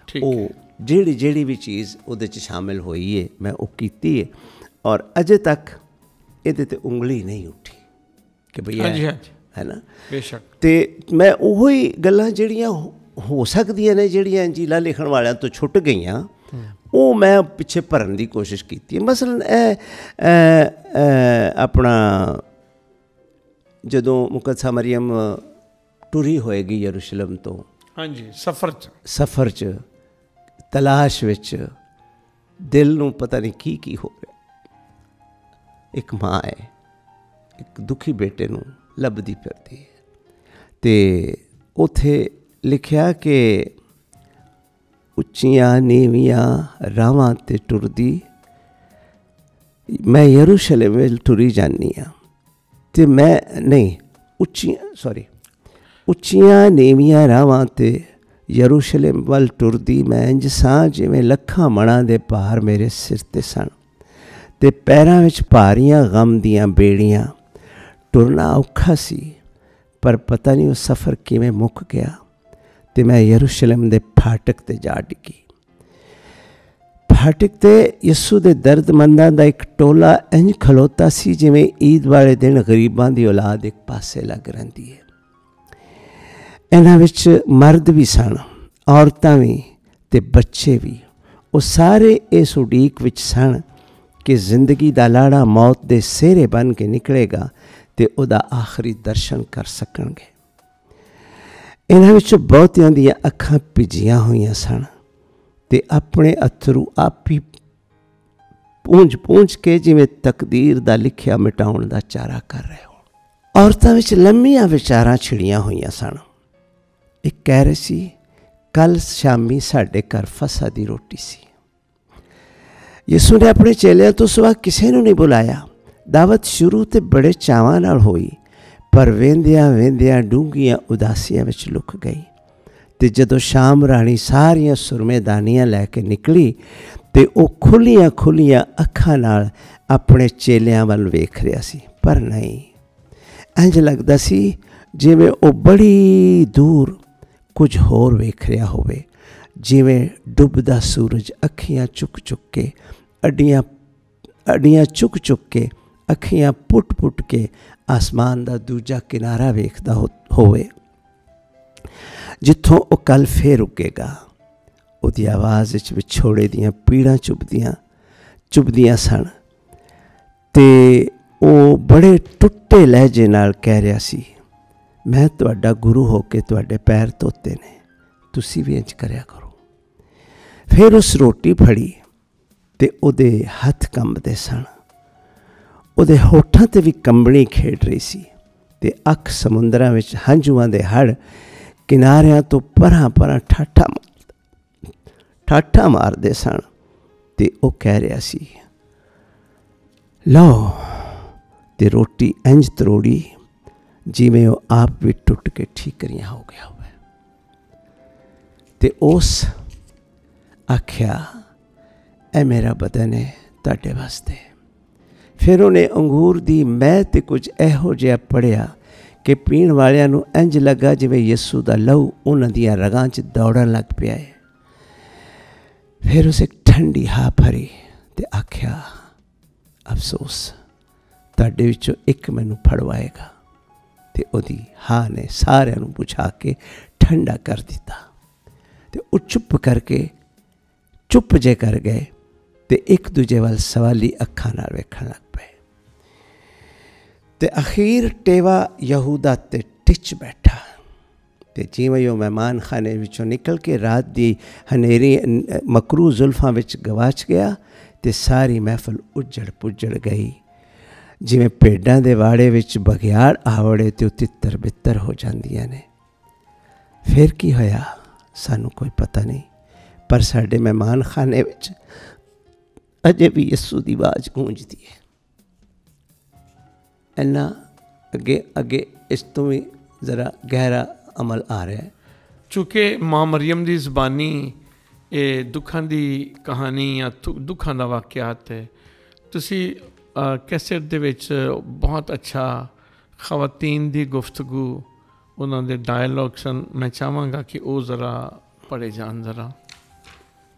वो ਜਿਹੜੀ भी चीज़ उहदे च शामिल हुई है मैं वो कीती है। और अजे तक ये उंगली नहीं उठी कि भैया है ना, बेशक। तो मैं वही गल्लां जिहड़ियां हो सकदियां ने जिहड़ियां अंजीला लिखण वालियां तो छुट गईयां वो मैं पिछे भरन की कोशिश की। मसलन अपना जदों मुकद्दसा मरियम टुरी होएगी यरूशलेम तो, हाँ जी, सफ़र च तलाश विच दिल नूं पता नहीं की हो गया। एक माँ है एक दुखी बेटे नूं लभदी फिरदी है, ते उथे लिखिया कि उच्चियां नीवियां रावां ते टुरदी मैं यरूशलेम विच टुरी जानी हाँ, ते मैं नहीं उच्चियां नीवियां रावां ते यरूशलेम वल टुरदी मैं इंज सां जिवें लखां मणां दे भार मेरे सिर ते सन, ते पैरां विच भारियां गम दियां बेड़ियां। टुरना औखा सी पर पता नहीं वो सफ़र किवें मुक गया, ते मैं यरूशलेम दे फाटक ते जा डिगी। फाटक ते यसू दे दर्दमंदां दा एक टोला इंज खलोता सी जिवें ईद वाले दिन गरीबां दी औलाद एक पासे लग रहिंदी है। इन्हां विच मर्द भी सन, औरतां भी ते बच्चे भी। वो सारे इस उड़ीक विच सन कि जिंदगी दा लाड़ा मौत दे सेहरे बन के निकलेगा ते उहदा आखिरी दर्शन कर सकणगे। इन्हां विच बहुतियां दियां अखां भिजियां होईयां सन ते अपने अथरू आप ही पूंझ पूंझ के जिवें तकदीर दा लिखिया मिटाउण दा चारा कर रहे हो। औरतां विच लम्मियां विचारां छिड़ियां होईयां सन। एक कह रही सी कल शामी साडे घर फसा दी रोटी सी। यसू ने अपने चेलियां तो सिवा किसी नूं नहीं बुलाया। दावत शुरू तो बड़े चावां नाल होई, पर वेंदियां वेंदियां डूंघियां उदासियां विच लुक गई। ते जदों शाम राणी सारियां सुरमेदानियां लैके निकली ते वो खुलियां खुलियां अखां नाल अपने चेलियां वल वेख रहा सी, पर नहीं, इंज लगदा सी जिवें वो बड़ी दूर कुछ होर वेख रहा होवे, जिवें डुबदा सूरज अखियां चुक चुक के अड्डियां चुक चुक के अखियां पुट पुट के आसमान दा दूजा किनारा वेखदा होवे जिथों वो कल फिर रुकेगा। उसकी आवाज़ विच विछोड़े दियां पीड़ां चुभदियां सन, ते वो बड़े टुट्टे लहजे नाल कह रहा सी, मैं तुहाडा गुरु होके तुहाडे पैर धोते ने, तुसी भी इंज करया करो। फिर उस रोटी फड़ी ते उहदे हथ कंबदे सन। ਉਹਦੇ ਹੋਠਾਂ 'ਤੇ ਵੀ ਕੰਬਣੀ ਖੇਡ ਰਹੀ ਸੀ ਅਤੇ ਅੱਖ ਸਮੁੰਦਰਾਂ ਵਿੱਚ ਹੰਝੂਆਂ ਦੇ ਹੜ੍ਹ ਕਿਨਾਰਿਆਂ ਤੋਂ ਪਰਾਂ ਪਰਾਂ ਠਾਠਾਂ ਮਾਰਦੇ ਸਨ। ਅਤੇ ਉਹ ਕਹਿ ਰਿਹਾ ਸੀ, ਲਓ, ਅਤੇ ਰੋਟੀ ਇੰਝ ਤਰੋੜੀ ਜਿਵੇਂ ਉਹ ਆਪ ਵੀ ਟੁੱਟ ਕੇ ਠੀਕਰੀਆਂ ਹੋ ਗਿਆ ਹੋਵੇ। ਅਤੇ ਉਸ ਆਖਿਆ, ਇਹ ਮੇਰਾ ਬਦਨ ਹੈ ਤੁਹਾਡੇ ਵਾਸਤੇ। ਫਿਰ ਉਹਨੇ ਅੰਗੂਰ ਦੀ ਮੈਅ 'ਤੇ ਕੁਝ ਇਹੋ ਜਿਹਾ ਪੜ੍ਹਿਆ ਕਿ ਪੀਣ ਵਾਲਿਆਂ ਨੂੰ ਇੰਝ ਲੱਗਾ ਜਿਵੇਂ ਯਿਸੂ ਦਾ ਲਹੂ ਉਹਨਾਂ ਦੀਆਂ ਰਗਾਂ 'ਚ ਦੌੜਨ ਲੱਗ ਪਿਆ ਹੈ। ਫਿਰ ਉਸ ਇੱਕ ਠੰਡੀ ਹਾ ਭਰੀ ਅਤੇ ਆਖਿਆ, ਅਫਸੋਸ, ਤੁਹਾਡੇ ਵਿੱਚੋਂ ਇੱਕ ਮੈਨੂੰ ਫੜਵਾਏਗਾ। ਅਤੇ ਉਹਦੀ ਹਾ ਨੇ ਸਾਰਿਆਂ ਨੂੰ ਬੁਝਾ ਕੇ ਠੰਡਾ ਕਰ ਦਿੱਤਾ ਅਤੇ ਉਹ ਚੁੱਪ ਜੇ ਕਰ ਗਏ ਅਤੇ ਇੱਕ ਦੂਜੇ ਵੱਲ ਸਵਾਲੀ ਅੱਖਾਂ ਨਾਲ ਵੇਖਣ ਲੱਗ ਪਏ। ਅਤੇ ਅਖੀਰ ਟੇਵਾ ਯਹੂਦਾ 'ਤੇ ਟਿੱਚ ਬੈਠਾ ਅਤੇ ਜਿਵੇਂ ਉਹ ਮਹਿਮਾਨ ਖਾਨੇ ਵਿੱਚੋਂ ਨਿਕਲ ਕੇ ਰਾਤ ਦੀ ਹਨੇਰੀ ਮਕਰੂ ਜ਼ੁਲਫਾਂ ਵਿੱਚ ਗਵਾਚ ਗਿਆ ਅਤੇ ਸਾਰੀ ਮਹਿਫਲ ਉੱਜੜ ਪੁੱਜੜ ਗਈ। ਜਿਵੇਂ ਭੇਡਾਂ ਦੇ ਵਾੜੇ ਵਿੱਚ ਬਘਿਆੜ ਆਵੜੇ ਅਤੇ ਉਹ ਤਿੱਤਰ ਬਿੱਤਰ ਹੋ ਜਾਂਦੀਆਂ ਨੇ। ਫਿਰ ਕੀ ਹੋਇਆ ਸਾਨੂੰ ਕੋਈ ਪਤਾ ਨਹੀਂ, ਪਰ ਸਾਡੇ ਮਹਿਮਾਨ ਖਾਨੇ ਵਿੱਚ ਅਜੇ ਵੀ ਯਿਸੂ ਦੀ ਆਵਾਜ਼ ਗੂੰਜਦੀ ਹੈ। ਇੰਨਾ ਅੱਗੇ ਇਸ ਤੋਂ ਵੀ ਜ਼ਰਾ ਗਹਿਰਾ ਅਮਲ ਆ ਰਿਹਾ ਹੈ। ਚੂँਕਿ ਮਾਂ ਮਰੀਮ ਦੀ ਜ਼ਬਾਨੀ ਇਹ ਦੁੱਖਾਂ ਦੀ ਕਹਾਣੀ ਜਾਂ ਦੁੱਖਾਂ ਦਾ ਵਾਕਿਆਤ ਹੈ, ਤੁਸੀਂ ਕੈਸੇਟ ਦੇ ਵਿੱਚ ਬਹੁਤ ਅੱਛਾ ਖਵਾਤੀਨ ਦੀ ਗੁਫ਼ਤਗੂ, ਉਹਨਾਂ ਦੇ ਡਾਇਲੋਗ ਸਨ। ਮੈਂ ਚਾਹਾਂਗਾ ਕਿ ਉਹ ਜ਼ਰਾ ਪੜ੍ਹੇ ਜਾਣ, ਜ਼ਰਾ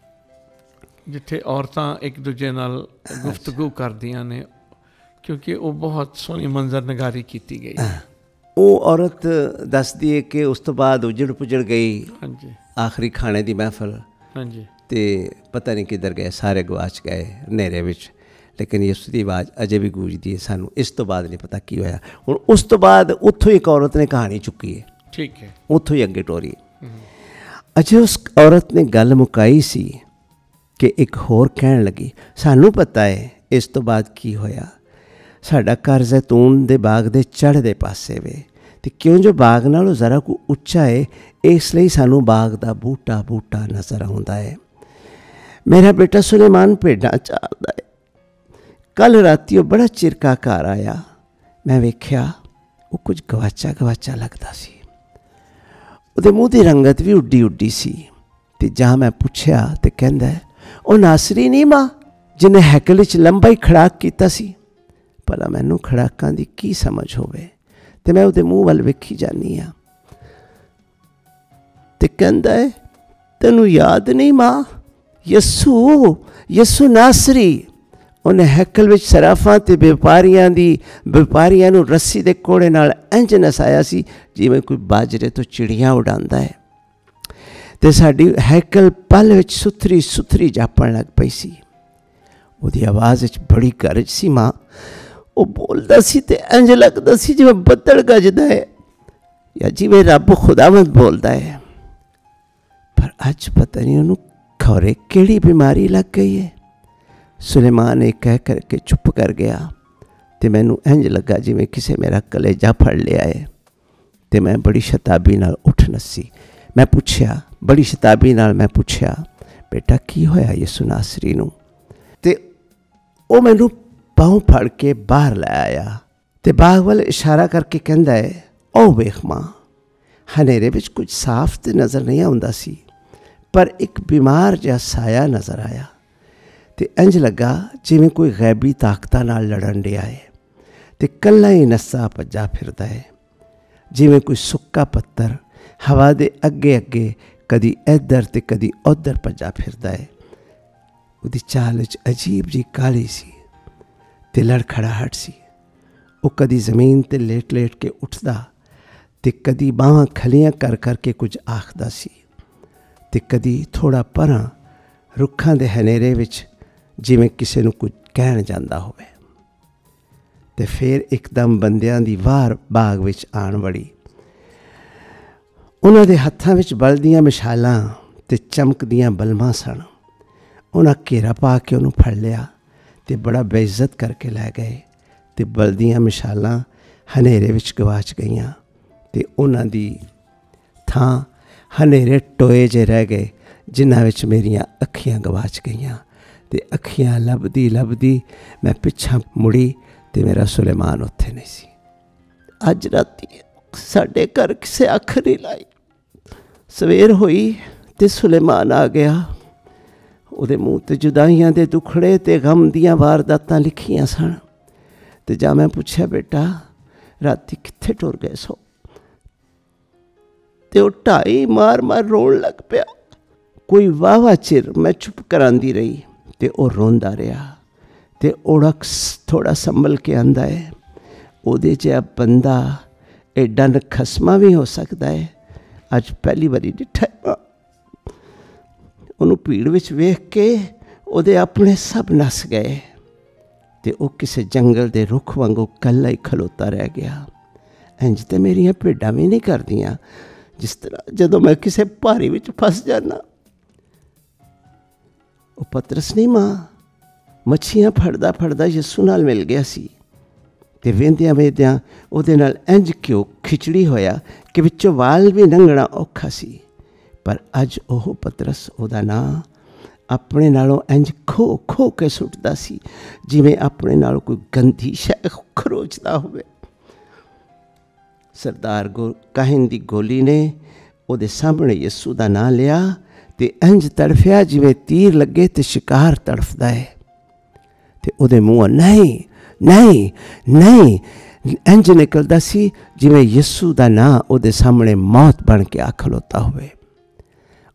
ਜਿੱਥੇ ਔਰਤਾਂ ਇੱਕ ਦੂਜੇ ਨਾਲ ਗੁਫ਼ਤਗੂ ਕਰਦੀਆਂ ਨੇ, ਕਿਉਂਕਿ ਉਹ ਬਹੁਤ ਸੋਹਣੀ ਮੰਜ਼ਰ ਨਗਾਰੀ ਕੀਤੀ ਗਈ। ਉਹ ਔਰਤ ਦੱਸਦੀ ਹੈ ਕਿ ਉਸ ਤੋਂ ਬਾਅਦ ਉਜੜ ਪੁਜੜ ਗਈ। ਹਾਂਜੀ, ਆਖਰੀ ਖਾਣੇ ਦੀ ਮਹਿਫਲ। ਹਾਂਜੀ, ਅਤੇ ਪਤਾ ਨਹੀਂ ਕਿੱਧਰ ਗਏ, ਸਾਰੇ ਗਵਾਚ ਗਏ ਹਨੇਰੇ ਵਿੱਚ। ਲੇਕਿਨ ਯਿਸੂ ਦੀ ਆਵਾਜ਼ ਅਜੇ ਵੀ ਗੂੰਜਦੀ ਹੈ। ਸਾਨੂੰ ਇਸ ਤੋਂ ਬਾਅਦ ਨਹੀਂ ਪਤਾ ਕੀ ਹੋਇਆ। ਹੁਣ ਉਸ ਤੋਂ ਬਾਅਦ ਉੱਥੋਂ ਇੱਕ ਔਰਤ ਨੇ ਕਹਾਣੀ ਚੁੱਕੀ ਹੈ। ਠੀਕ ਹੈ, ਉੱਥੋਂ ਹੀ ਅੱਗੇ ਟੋਰੀ। ਅਜੇ ਉਸ ਔਰਤ ਨੇ ਗੱਲ ਮੁਕਾਈ ਸੀ ਕਿ ਇੱਕ ਹੋਰ ਕਹਿਣ ਲੱਗੀ, ਸਾਨੂੰ ਪਤਾ ਹੈ ਇਸ ਤੋਂ ਬਾਅਦ ਕੀ ਹੋਇਆ। ਸਾਡਾ ਘਰ ਜ਼ੈਤੂਨ ਦੇ ਬਾਗ ਦੇ ਚੜ੍ਹਦੇ ਪਾਸੇ ਵੇ, ਅਤੇ ਕਿਉਂ ਜੋ ਬਾਗ ਨਾਲੋਂ ਜ਼ਰਾ ਕੁ ਉੱਚਾ ਹੈ, ਇਸ ਲਈ ਸਾਨੂੰ ਬਾਗ ਦਾ ਬੂਟਾ ਨਜ਼ਰ ਆਉਂਦਾ ਹੈ। ਮੇਰਾ ਬੇਟਾ ਸੁਲੇਮਾਨ ਭੇਡਾਂ ਚਾਰਦਾ ਹੈ। ਕੱਲ੍ਹ ਰਾਤੀ ਉਹ ਬੜਾ ਚਿਰਕਾ ਘਰ ਆਇਆ। ਮੈਂ ਵੇਖਿਆ ਉਹ ਕੁਝ ਗਵਾਚਾ ਲੱਗਦਾ ਸੀ। ਉਹਦੇ ਮੂੰਹ ਦੀ ਰੰਗਤ ਵੀ ਉੱਡੀ ਸੀ। ਅਤੇ ਜਾਂ ਮੈਂ ਪੁੱਛਿਆ ਅਤੇ ਕਹਿੰਦਾ, ਉਹ ਨਾਸਰੀ ਨਹੀਂ ਮਾਂ ਜਿਹਨੇ ਹੈਕਲ ਵਿੱਚ ਲੰਬਾ ਹੀ ਖੜਾਕ ਕੀਤਾ ਸੀ। ਭਲਾ ਮੈਨੂੰ ਖੜਾਕਾਂ ਦੀ ਕੀ ਸਮਝ ਹੋਵੇ, ਅਤੇ ਮੈਂ ਉਹਦੇ ਮੂੰਹ ਵੱਲ ਵੇਖੀ ਜਾਂਦੀ ਹਾਂ। ਅਤੇ ਕਹਿੰਦਾ ਹੈ, ਤੈਨੂੰ ਯਾਦ ਨਹੀਂ ਮਾਂ, ਯਿਸੂ ਨਾਸਰੀ, ਉਹਨੇ ਹੈਕਲ ਵਿੱਚ ਸਰਾਫਾਂ ਅਤੇ ਵਪਾਰੀਆਂ ਨੂੰ ਰੱਸੀ ਦੇ ਕੋੜੇ ਨਾਲ ਇੰਝ ਨਸਾਇਆ ਸੀ ਜਿਵੇਂ ਕੋਈ ਬਾਜਰੇ ਤੋਂ ਚਿੜੀਆਂ ਉਡਾਉਂਦਾ ਹੈ। ਅਤੇ ਸਾਡੀ ਹੈਕਲ ਪਲ ਵਿੱਚ ਸੁਥਰੀ ਜਾਪਣ ਲੱਗ ਪਈ ਸੀ। ਉਹਦੀ ਆਵਾਜ਼ ਵਿੱਚ ਬੜੀ ਗਰਜ ਸੀ ਮਾਂ। ਉਹ ਬੋਲਦਾ ਸੀ ਅਤੇ ਇੰਝ ਲੱਗਦਾ ਸੀ ਜਿਵੇਂ ਬੱਦਲ ਗੱਜਦਾ ਹੈ ਜਾਂ ਜਿਵੇਂ ਰੱਬ ਖੁਦਾਵੰਦ ਬੋਲਦਾ ਹੈ। ਪਰ ਅੱਜ ਪਤਾ ਨਹੀਂ ਉਹਨੂੰ ਖੌਰੇ ਕਿਹੜੀ ਬਿਮਾਰੀ ਲੱਗ ਗਈ ਹੈ। ਸੁਲੇਮਾਨ ਇਹ ਕਹਿ ਕਰਕੇ ਚੁੱਪ ਕਰ ਗਿਆ ਅਤੇ ਮੈਨੂੰ ਇੰਝ ਲੱਗਾ ਜਿਵੇਂ ਕਿਸੇ ਮੇਰਾ ਕਲੇਜਾ ਫੜ ਲਿਆ ਹੈ। ਅਤੇ ਮੈਂ ਬੜੀ ਸ਼ਤਾਬੀ ਨਾਲ ਉੱਠ ਨੱਸੀ। ਬੜੀ ਸ਼ਤਾਬੀ ਨਾਲ ਮੈਂ ਪੁੱਛਿਆ, ਬੇਟਾ ਕੀ ਹੋਇਆ ਯਿਸੂ ਨਾਸਰੀ ਨੂੰ? ਅਤੇ ਉਹ ਮੈਨੂੰ ਬਾਹੋਂ ਫੜ ਕੇ ਬਾਹਰ ਲੈ ਆਇਆ ਅਤੇ ਬਾਗ ਵੱਲ ਇਸ਼ਾਰਾ ਕਰਕੇ ਕਹਿੰਦਾ ਹੈ, ਉਹ ਵੇਖ ਮਾਂ। ਹਨੇਰੇ ਵਿੱਚ ਕੁਝ ਸਾਫ਼ ਤਾਂ ਨਜ਼ਰ ਨਹੀਂ ਆਉਂਦਾ ਸੀ, ਪਰ ਇੱਕ ਬਿਮਾਰ ਜਿਹਾ ਸਾਇਆ ਨਜ਼ਰ ਆਇਆ ਅਤੇ ਇੰਝ ਲੱਗਾ ਜਿਵੇਂ ਕੋਈ ਗੈਬੀ ਤਾਕਤਾਂ ਨਾਲ ਲੜਨ ਡਿਆ ਹੈ ਅਤੇ ਇਕੱਲਾ ਹੀ ਨੱਸਾ ਭੱਜਾ ਫਿਰਦਾ ਹੈ, ਜਿਵੇਂ ਕੋਈ ਸੁੱਕਾ ਪੱਤਰ ਹਵਾ ਦੇ ਅੱਗੇ ਕਦੀ ਇੱਧਰ ਅਤੇ ਕਦੀ ਉੱਧਰ ਭੱਜਾ ਫਿਰਦਾ ਹੈ। ਉਹਦੀ ਚਾਲ ਵਿੱਚ ਅਜੀਬ ਜਿਹੀ ਕਾਹਲੀ ਸੀ ਅਤੇ ਲੜਖੜਾਹਟ ਸੀ। ਉਹ ਕਦੀ ਜ਼ਮੀਨ 'ਤੇ ਲੇਟ ਕੇ ਉੱਠਦਾ ਅਤੇ ਕਦੀ ਬਾਹਾਂ ਖਲੀਆਂ ਕਰ ਕੇ ਕੁਝ ਆਖਦਾ ਸੀ ਅਤੇ ਕਦੀ ਥੋੜ੍ਹਾ ਪਰਾਂ ਰੁੱਖਾਂ ਦੇ ਹਨੇਰੇ ਵਿੱਚ ਜਿਵੇਂ ਕਿਸੇ ਨੂੰ ਕੁਝ ਕਹਿਣ ਜਾਂਦਾ ਹੋਵੇ। ਅਤੇ ਫਿਰ ਇੱਕਦਮ ਬੰਦਿਆਂ ਦੀ ਵਾਰ ਬਾਗ ਵਿੱਚ ਆਣ ਵੜੀ। ਉਹਨਾਂ ਦੇ ਹੱਥਾਂ ਵਿੱਚ ਬਲਦੀਆਂ ਮਸ਼ਾਲਾਂ ਅਤੇ ਚਮਕਦੀਆਂ ਬਲਮਾਂ ਸਨ। ਉਹਨਾਂ ਘੇਰਾ ਪਾ ਕੇ ਉਹਨੂੰ ਫੜ ਲਿਆ ਅਤੇ ਬੜਾ ਬੇਇੱਜ਼ਤ ਕਰਕੇ ਲੈ ਗਏ ਤੇ ਬਲਦੀਆਂ ਮਿਸਾਲਾਂ ਹਨੇਰੇ ਵਿੱਚ ਗਵਾਚ ਗਈਆਂ ਤੇ ਉਹਨਾਂ ਦੀ ਥਾਂ ਹਨੇਰੇ ਟੋਏ ਜਿਹੇ ਰਹਿ ਗਏ ਜਿਨ੍ਹਾਂ ਵਿੱਚ ਮੇਰੀਆਂ ਅੱਖੀਆਂ ਗਵਾਚ ਗਈਆਂ। ਤੇ ਅੱਖੀਆਂ ਲੱਭਦੀ ਲੱਭਦੀ ਮੈਂ ਪਿੱਛਾ ਮੁੜੀ ਤੇ ਮੇਰਾ ਸੁਲੇਮਾਨ ਉੱਥੇ ਨਹੀਂ ਸੀ। ਅੱਜ ਰਾਤੀ ਸਾਡੇ ਘਰ ਕਿਸੇ ਅੱਖ ਨਹੀਂ ਲਾਈ। ਸਵੇਰ ਹੋਈ ਤੇ ਸੁਲੇਮਾਨ ਆ ਗਿਆ। ਉਹਦੇ ਮੂੰਹ 'ਤੇ ਜੁਦਾਈਆਂ ਦੇ ਦੁਖੜੇ ਤੇ ਗਮ ਦੀਆਂ ਵਾਰਦਾਤਾਂ ਲਿਖੀਆਂ ਸਨ। ਤੇ ਜਾਂ ਮੈਂ ਪੁੱਛਿਆ, ਬੇਟਾ ਰਾਤੀ ਕਿੱਥੇ ਟੁਰ ਗਏ ਸੋ? ਤੇ ਉਹ ਢਾਈ ਮਾਰ ਮਾਰ ਰੋਣ ਲੱਗ ਪਿਆ। ਕੋਈ ਵਾਹਵਾ ਚਿਰ ਮੈਂ ਚੁੱਪ ਕਰਾਂਦੀ ਰਹੀ ਤੇ ਉਹ ਰੋਂਦਾ ਰਿਹਾ। ਤੇ ਔੜਕ ਥੋੜਾ ਸੰਭਲ ਕੇ ਆਂਦਾ ਹੈ, ਉਹਦੇ 'ਚ ਬੰਦਾ ਐਡਾ ਨਖਸਮਾ ਵੀ ਹੋ ਸਕਦਾ ਹੈ। ਅੱਜ ਪਹਿਲੀ ਵਾਰੀ ਡਿੱਠਾ। ਉਹਨੂੰ ਭੀੜ ਵਿੱਚ ਵੇਖ ਕੇ ਉਹਦੇ ਆਪਣੇ ਸਭ ਨੱਸ ਗਏ ਤੇ ਉਹ ਕਿਸੇ ਜੰਗਲ ਦੇ ਰੁੱਖ ਵਾਂਗੂ ਇਕੱਲਾ ਹੀ ਖਲੋਤਾ ਰਹਿ ਗਿਆ। ਇੰਝ ਤੇ ਮੇਰੀਆਂ ਭੇਡਾਂ ਵੀ ਨਹੀਂ ਕਰਦੀਆਂ, ਜਿਸ ਤਰ੍ਹਾਂ ਜਦੋਂ ਮੈਂ ਕਿਸੇ ਭਾਰੀ ਵਿੱਚ ਫਸ ਜਾਣਾ। ਉਹ ਪਤਰਸ ਨਹੀਂ ਮਾਂ, ਮੱਛੀਆਂ ਫੜਦਾ ਫੜਦਾ ਯਿਸੂ ਨਾਲ ਮਿਲ ਗਿਆ ਸੀ ਤੇ ਵੇਂਦਿਆਂ ਵੇਂਦਿਆਂ ਉਹਦੇ ਨਾਲ ਇੰਝ ਘਿਓ ਖਿਚੜੀ ਹੋਇਆ ਕਿ ਵਿੱਚੋਂ ਵਾਲ ਵੀ ਲੰਘਣਾ ਔਖਾ ਸੀ। ਪਰ ਅੱਜ ਉਹ ਪਤਰਸ, ਉਹਦਾ ਨਾਂ, ਆਪਣੇ ਨਾਲੋਂ ਇੰਝ ਖੋ ਖੋ ਕੇ ਸੁੱਟਦਾ ਸੀ ਜਿਵੇਂ ਆਪਣੇ ਨਾਲ ਕੋਈ ਗੰਦੀ ਸ਼ੈ ਖਰੋਚਦਾ ਹੋਵੇ। ਸਰਦਾਰ ਕਾਹਿਨ ਦੀ ਗੋਲੀ ਨੇ ਉਹਦੇ ਸਾਹਮਣੇ ਯਿਸੂ ਦਾ ਨਾਂ ਲਿਆ ਤੇ ਇੰਝ ਤੜਫਿਆ ਜਿਵੇਂ ਤੀਰ ਲੱਗੇ ਤੇ ਸ਼ਿਕਾਰ ਤੜਫਦਾ ਹੈ। ਤੇ ਉਹਦੇ ਮੂੰਹੋਂ ਨਹੀਂ ਨਹੀਂ ਨਹੀਂ ਇੰਝ ਨਿਕਲਦਾ ਸੀ ਜਿਵੇਂ ਯਿਸੂ ਦਾ ਨਾਂ ਉਹਦੇ ਸਾਹਮਣੇ ਮੌਤ ਬਣ ਕੇ ਆ ਖਲੋਤਾ ਹੋਵੇ।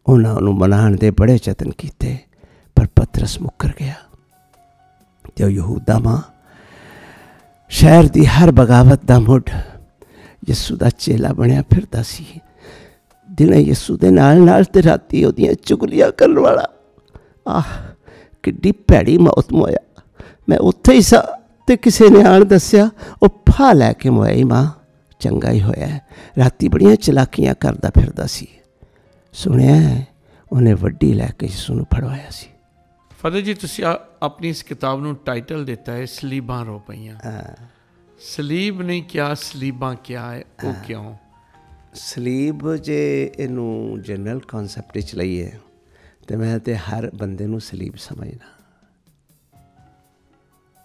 ਉਹਨਾਂ ਉਹਨੂੰ ਮਨਾਉਣ ਦੇ ਬੜੇ ਯਤਨ ਕੀਤੇ ਪਰ ਪਤਰਸ ਮੁੱਕਰ ਗਿਆ। ਤੇ ਉਹ ਯਹੂਦਾ ਮਾਂ, ਸ਼ਹਿਰ ਦੀ ਹਰ ਬਗਾਵਤ ਦਾ ਮੁੱਢ, ਯਿਸੂ ਦਾ ਚੇਲਾ ਬਣਿਆ ਫਿਰਦਾ ਸੀ। ਦਿਨੇ ਯਿਸੂ ਦੇ ਨਾਲ ਨਾਲ ਤੇ ਰਾਤੀ ਉਹਦੀਆਂ ਚੁਗਲੀਆਂ ਕਰਨ ਵਾਲਾ। ਆਹ ਕਿੱਡੀ ਭੈੜੀ ਮੌਤ ਮੋਇਆ। ਮੈਂ ਉੱਥੇ ਹੀ ਸਾਂ ਤੇ ਕਿਸੇ ਨੇ ਆਣ ਦੱਸਿਆ, ਉਹ ਫਾਹ ਲੈ ਕੇ ਮੋਇਆ ਹੀ ਮਾਂ। ਚੰਗਾ ਹੀ ਹੋਇਆ, ਰਾਤੀ ਬੜੀਆਂ ਚਲਾਕੀਆਂ ਕਰਦਾ ਫਿਰਦਾ ਸੀ। ਸੁਣਿਆ ਉਹਨੇ ਵੱਡੀ ਲੈ ਕੇ ਯਿਸੂ ਨੂੰ ਫੜਵਾਇਆ ਸੀ। ਫਾਦਰ ਜੀ, ਤੁਸੀਂ ਆਪਣੀ ਇਸ ਕਿਤਾਬ ਨੂੰ ਟਾਈਟਲ ਦਿੱਤਾ ਹੈ ਸਲੀਬਾਂ ਰੋ ਪਈਆਂ। ਸਲੀਬ ਨਹੀਂ ਕਿਹਾ, ਸਲੀਬਾਂ ਕਿਹਾ ਹੈ, ਉਹ ਕਿਉਂ? ਸਲੀਬ ਜੇ ਇਹਨੂੰ ਜਨਰਲ ਕਨਸੈਪਟ ਵਿੱਚ ਲਈਏ ਤੇ ਮੈਂ ਤੇ ਹਰ ਬੰਦੇ ਨੂੰ ਸਲੀਬ ਸਮਝਣਾ।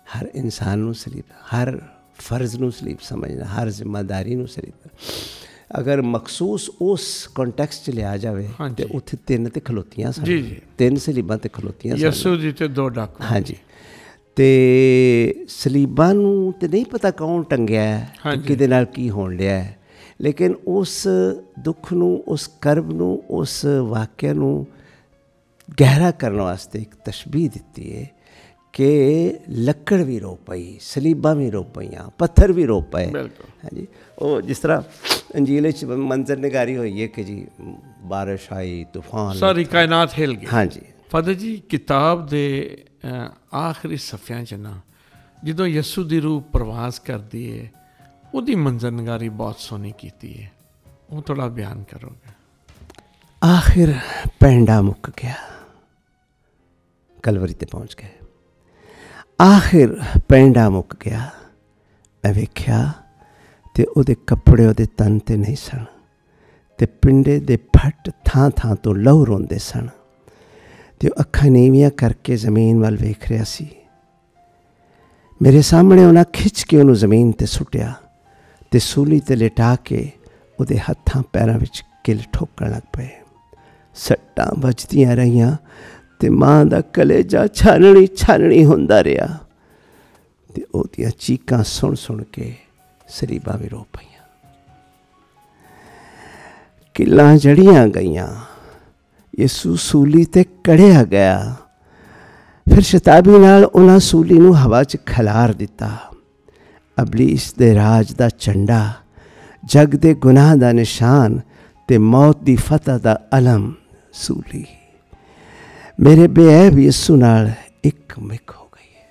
ਹਰ ਇਨਸਾਨ ਨੂੰ ਸਲੀਬ, ਹਰ ਫਰਜ਼ ਨੂੰ ਸਲੀਬ ਸਮਝਣਾ, ਹਰ ਜ਼ਿੰਮੇਦਾਰੀ ਨੂੰ ਸਲੀਬ। ਅਗਰ ਮਖਸੂਸ ਉਸ ਕੰਟੈਕਸਟ 'ਚ ਲਿਆ ਜਾਵੇ ਤੇ ਉੱਥੇ ਤਿੰਨ ਤੇ ਖਲੋਤੀਆਂ ਸਨ। ਜੀ ਜੀ, ਤਿੰਨ ਸਲੀਬਾਂ ਤੇ ਖਲੋਤੀਆਂ ਸਨ। ਯਿਸੂ ਜੀ ਤੇ ਦੋ ਡਾਕੂ। ਹਾਂਜੀ। ਤੇ ਸਲੀਬਾਂ ਨੂੰ ਤੇ ਨਹੀਂ ਪਤਾ ਕੌਣ ਟੰਗਿਆ, ਕਿਹਦੇ ਨਾਲ ਕੀ ਹੋਣ ਡਿਆ ਹੈ, ਲੇਕਿਨ ਉਸ ਦੁੱਖ ਨੂੰ, ਉਸ ਕਰਬ ਨੂੰ, ਉਸ ਵਾਕਿਆ ਨੂੰ ਗਹਿਰਾ ਕਰਨ ਵਾਸਤੇ ਇੱਕ ਤਸ਼ਬੀਹ ਦਿੱਤੀ ਹੈ ਕਿ ਲੱਕੜ ਵੀ ਰੋ ਪਈ, ਸਲੀਬਾਂ ਵੀ ਰੋ ਪਈਆਂ, ਪੱਥਰ ਵੀ ਰੋ ਪਏ। ਹਾਂਜੀ, ਉਹ ਜਿਸ ਤਰ੍ਹਾਂ ਅੰਜੀਲ 'ਚ ਮੰਜ਼ਰ ਨਿਗਾਰੀ ਹੋਈ ਹੈ ਕਿ ਜੀ ਬਾਰਿਸ਼ ਆਈ, ਤੂਫਾਨ, ਸਾਰੀ ਕਾਇਨਾਤ ਹਿਲ ਗਈ। ਹਾਂਜੀ ਫਾਦਰ ਜੀ, ਕਿਤਾਬ ਦੇ ਆਖਰੀ ਸਫ਼ਿਆਂ 'ਚ ਨਾ ਜਦੋਂ ਯਿਸੂ ਦੀ ਰੂਹ ਪ੍ਰਵਾਸ ਕਰਦੀ ਹੈ, ਉਹਦੀ ਮੰਜ਼ਰ ਨਿਗਾਰੀ ਬਹੁਤ ਸੋਹਣੀ ਕੀਤੀ ਹੈ, ਉਹ ਥੋੜ੍ਹਾ ਬਿਆਨ ਕਰੋਗੇ? ਆਖਿਰ ਪੈਂਡਾ ਮੁੱਕ ਗਿਆ, ਕਲਵਰੀ 'ਤੇ ਪਹੁੰਚ ਗਏ। ਆਖਿਰ ਪੈਂਡਾ ਮੁੱਕ ਗਿਆ। ਮੈਂ ਵੇਖਿਆ ਤੇ ਉਹਦੇ ਕੱਪੜੇ ਉਹਦੇ ਤਨ 'ਤੇ ਨਹੀਂ ਸਨ ਤੇ ਪਿੰਡੇ ਦੇ ਫੱਟ ਥਾਂ ਥਾਂ ਤੋਂ ਲਹੂ ਰੋਂਦੇ ਸਨ ਤੇ ਉਹ ਅੱਖਾਂ ਨੀਵੀਆਂ ਕਰਕੇ ਜ਼ਮੀਨ ਵੱਲ ਵੇਖ ਰਿਹਾ ਸੀ। ਮੇਰੇ ਸਾਹਮਣੇ ਉਹਨਾਂ ਖਿੱਚ ਕੇ ਉਹਨੂੰ ਜ਼ਮੀਨ 'ਤੇ ਸੁੱਟਿਆ ਤੇ ਸੂਲੀ 'ਤੇ ਲਿਟਾ ਕੇ ਉਹਦੇ ਹੱਥਾਂ ਪੈਰਾਂ ਵਿੱਚ ਕਿੱਲ ਠੋਕਣ ਲੱਗ ਪਏ। ਸੱਟਾਂ ਵੱਜਦੀਆਂ ਰਹੀਆਂ ਤੇ ਮਾਂ ਦਾ ਕਲੇਜਾ ਛਾਨਣੀ ਛਾਨਣੀ ਹੁੰਦਾ ਰਿਹਾ ਤੇ ਉਹਦੀਆਂ ਚੀਕਾਂ ਸੁਣ ਸੁਣ ਕੇ ਸਲੀਬਾਂ ਵੀ ਰੋ ਪਈਆਂ। ਕਿੱਲਾਂ ਜੜੀਆਂ ਗਈਆਂ, ਯਿਸੂ ਸੂਲੀ 'ਤੇ ਕੜਿਆ ਗਿਆ। ਫਿਰ ਸ਼ਤਾਬੀ ਨਾਲ ਉਹਨਾਂ ਸੂਲੀ ਨੂੰ ਹਵਾ 'ਚ ਖਿਲਾਰ ਦਿੱਤਾ। ਅਬਲੀਸ ਦੇ ਰਾਜ ਦਾ ਝੰਡਾ, ਜਗ ਦੇ ਗੁਨਾਹ ਦਾ ਨਿਸ਼ਾਨ ਤੇ ਮੌਤ ਦੀ ਫਤਹ ਦਾ ਅਲਮ ਸੂਲੀ ਮੇਰੇ ਬੇਅਬ ਯਿਸੂ ਨਾਲ ਇੱਕ ਮਿਕ ਹੋ ਗਈ ਹੈ।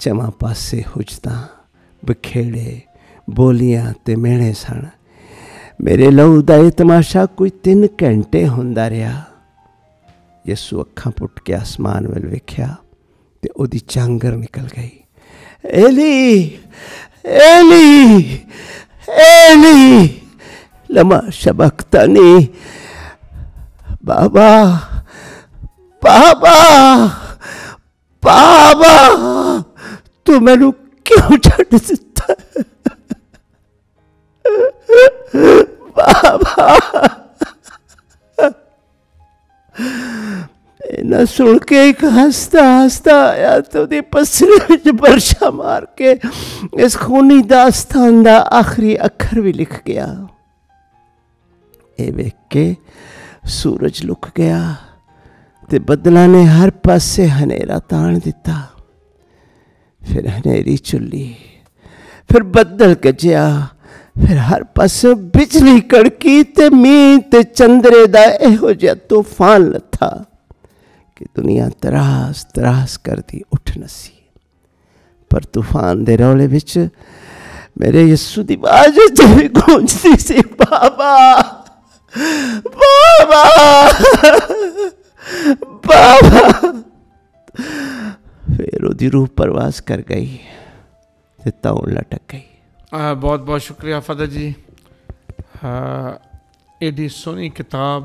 ਚਵਾਂ ਪਾਸੇ ਹੁਜਤਾਂ, ਬਖੇੜੇ, ਬੋਲੀਆਂ ਤੇ ਮਿਹਣੇ ਸਨ। ਮੇਰੇ ਲਹੂ ਦਾ ਇਹ ਤਮਾਸ਼ਾ ਕੋਈ 3 ਘੰਟੇ ਹੁੰਦਾ ਰਿਹਾ। ਯਿਸੂ ਅੱਖਾਂ ਪੁੱਟ ਕੇ ਆਸਮਾਨ ਵੱਲ ਵੇਖਿਆ ਤੇ ਉਹਦੀ ਚਾਂਗਰ ਨਿਕਲ ਗਈ एली एली एली लमा शबक्तनी। बाबा बाबा बाबा तू मैनू क्यों छड्ड दित्ता बाबा। इन्ना सुन के एक हंसता हंसता आया तो दी पसरे विच बरछा मार के इस खूनी दास्तान दा आखिरी अखर भी लिख गया। ये वेख के सूरज लुक गया ते बदला ने हर पासे हनेरा ताण दिता। फिर हनेरी चुली, फिर बदल गजया, फिर हर पासे बिजली कड़की ते मींह ते चंद्रे दा इहो जिहा तूफान लथा कि दुनिया तरास तरास करदी उठ नसी। पर तूफान दे रौले विच मेरे यस्सू दी आवाज़ भी गूंजदी सी, बाबा बाबा बाबा। फिर उसकी रूह परवास कर गई ते तौण लटक गई। बहुत बहुत शुक्रिया फादर जी। एडी सोहनी किताब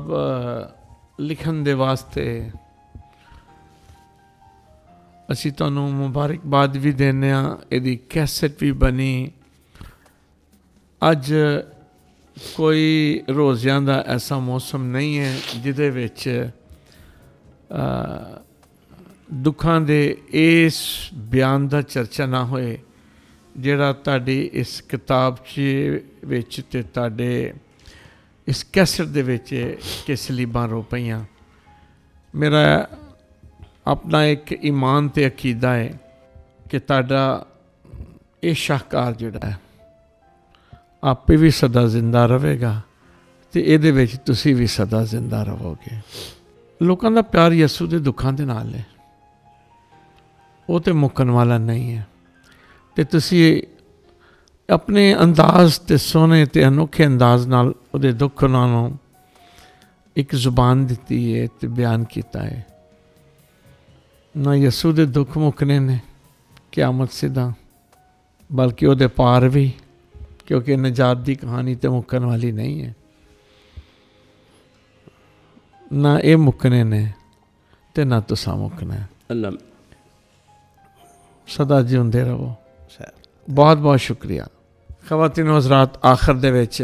लिखन दे वास्ते असी तुहानू मुबारकबाद भी देने। एदी कैसेट भी बनी। अज कोई रोज़ियां दा ऐसा मौसम नहीं है जिदे विच दुखां दे इस बयान दा चर्चा ना होए जिहड़ा तुहाडी इस किताब विच ते तुहाडे इस कैसेट दे विच कि सलीबां रो पईयां। मेरा अपना एक ईमान ते अकीदा है कि तुहाडा ये शाहकार जिहड़ा है आपे भी सदा जिंदा रहेगा ते इहदे विच तुसीं भी सदा जिंदा रहोगे। लोकां दा प्यार यसू दे दुखां दे नाल है, वो तो मुक्कन वाला नहीं है। तो तुसी अपने अंदाज ते सोहने ते अनोखे अंदाज नाल उहदे दुख नालों एक जुबान दिती है ते बयान किया है। ना यसू दे दुख मुकने ने क़यामत सिद्धां, बल्कि उहदे पार भी, क्योंकि निजात दी कहानी तो मुक्कन वाली नहीं है। ना ये मुकने ने ते ना तुसा मुकना है। सदा जिउंदे रहो। बहुत बहुत शुक्रिया। ख़वातीन हज़रात, आखिर दे विच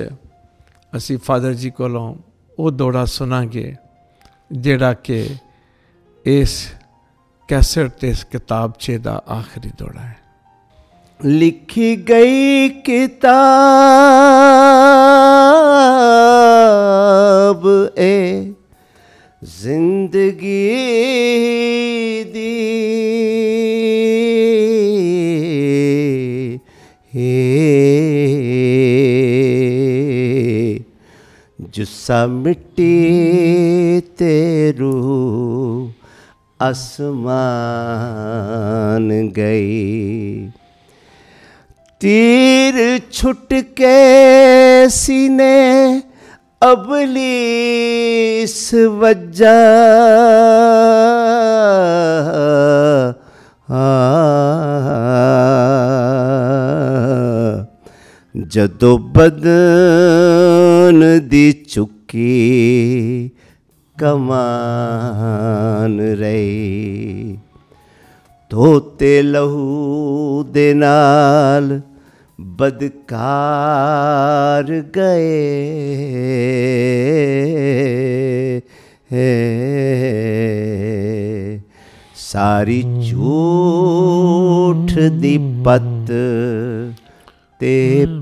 असी फादर जी कोलों वो दौड़ा सुनांगे जिहड़ा कि इस कैसेट ते इस किताबचे दा आखिरी दौड़ा है। लिखी गई किताब ए जिंदगी दी जुस्सा मिट्टी ते रूह आसमान गई। तीर छुट के सीने अबलीस वज्जा, जदों बदन दी चुकी कमान रही। धोते लहू दे नाल बदकार गए, सारी झूठ दी पत ते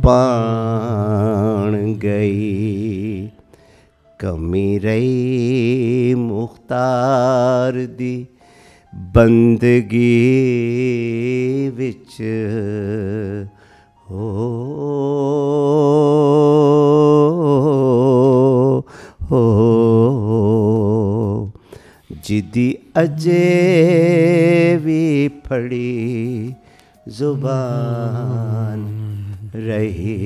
पाण गई। कमी रही मुख्तार दी बंदगी विच, हो जिदी अजे भी फड़ी जुबान रही।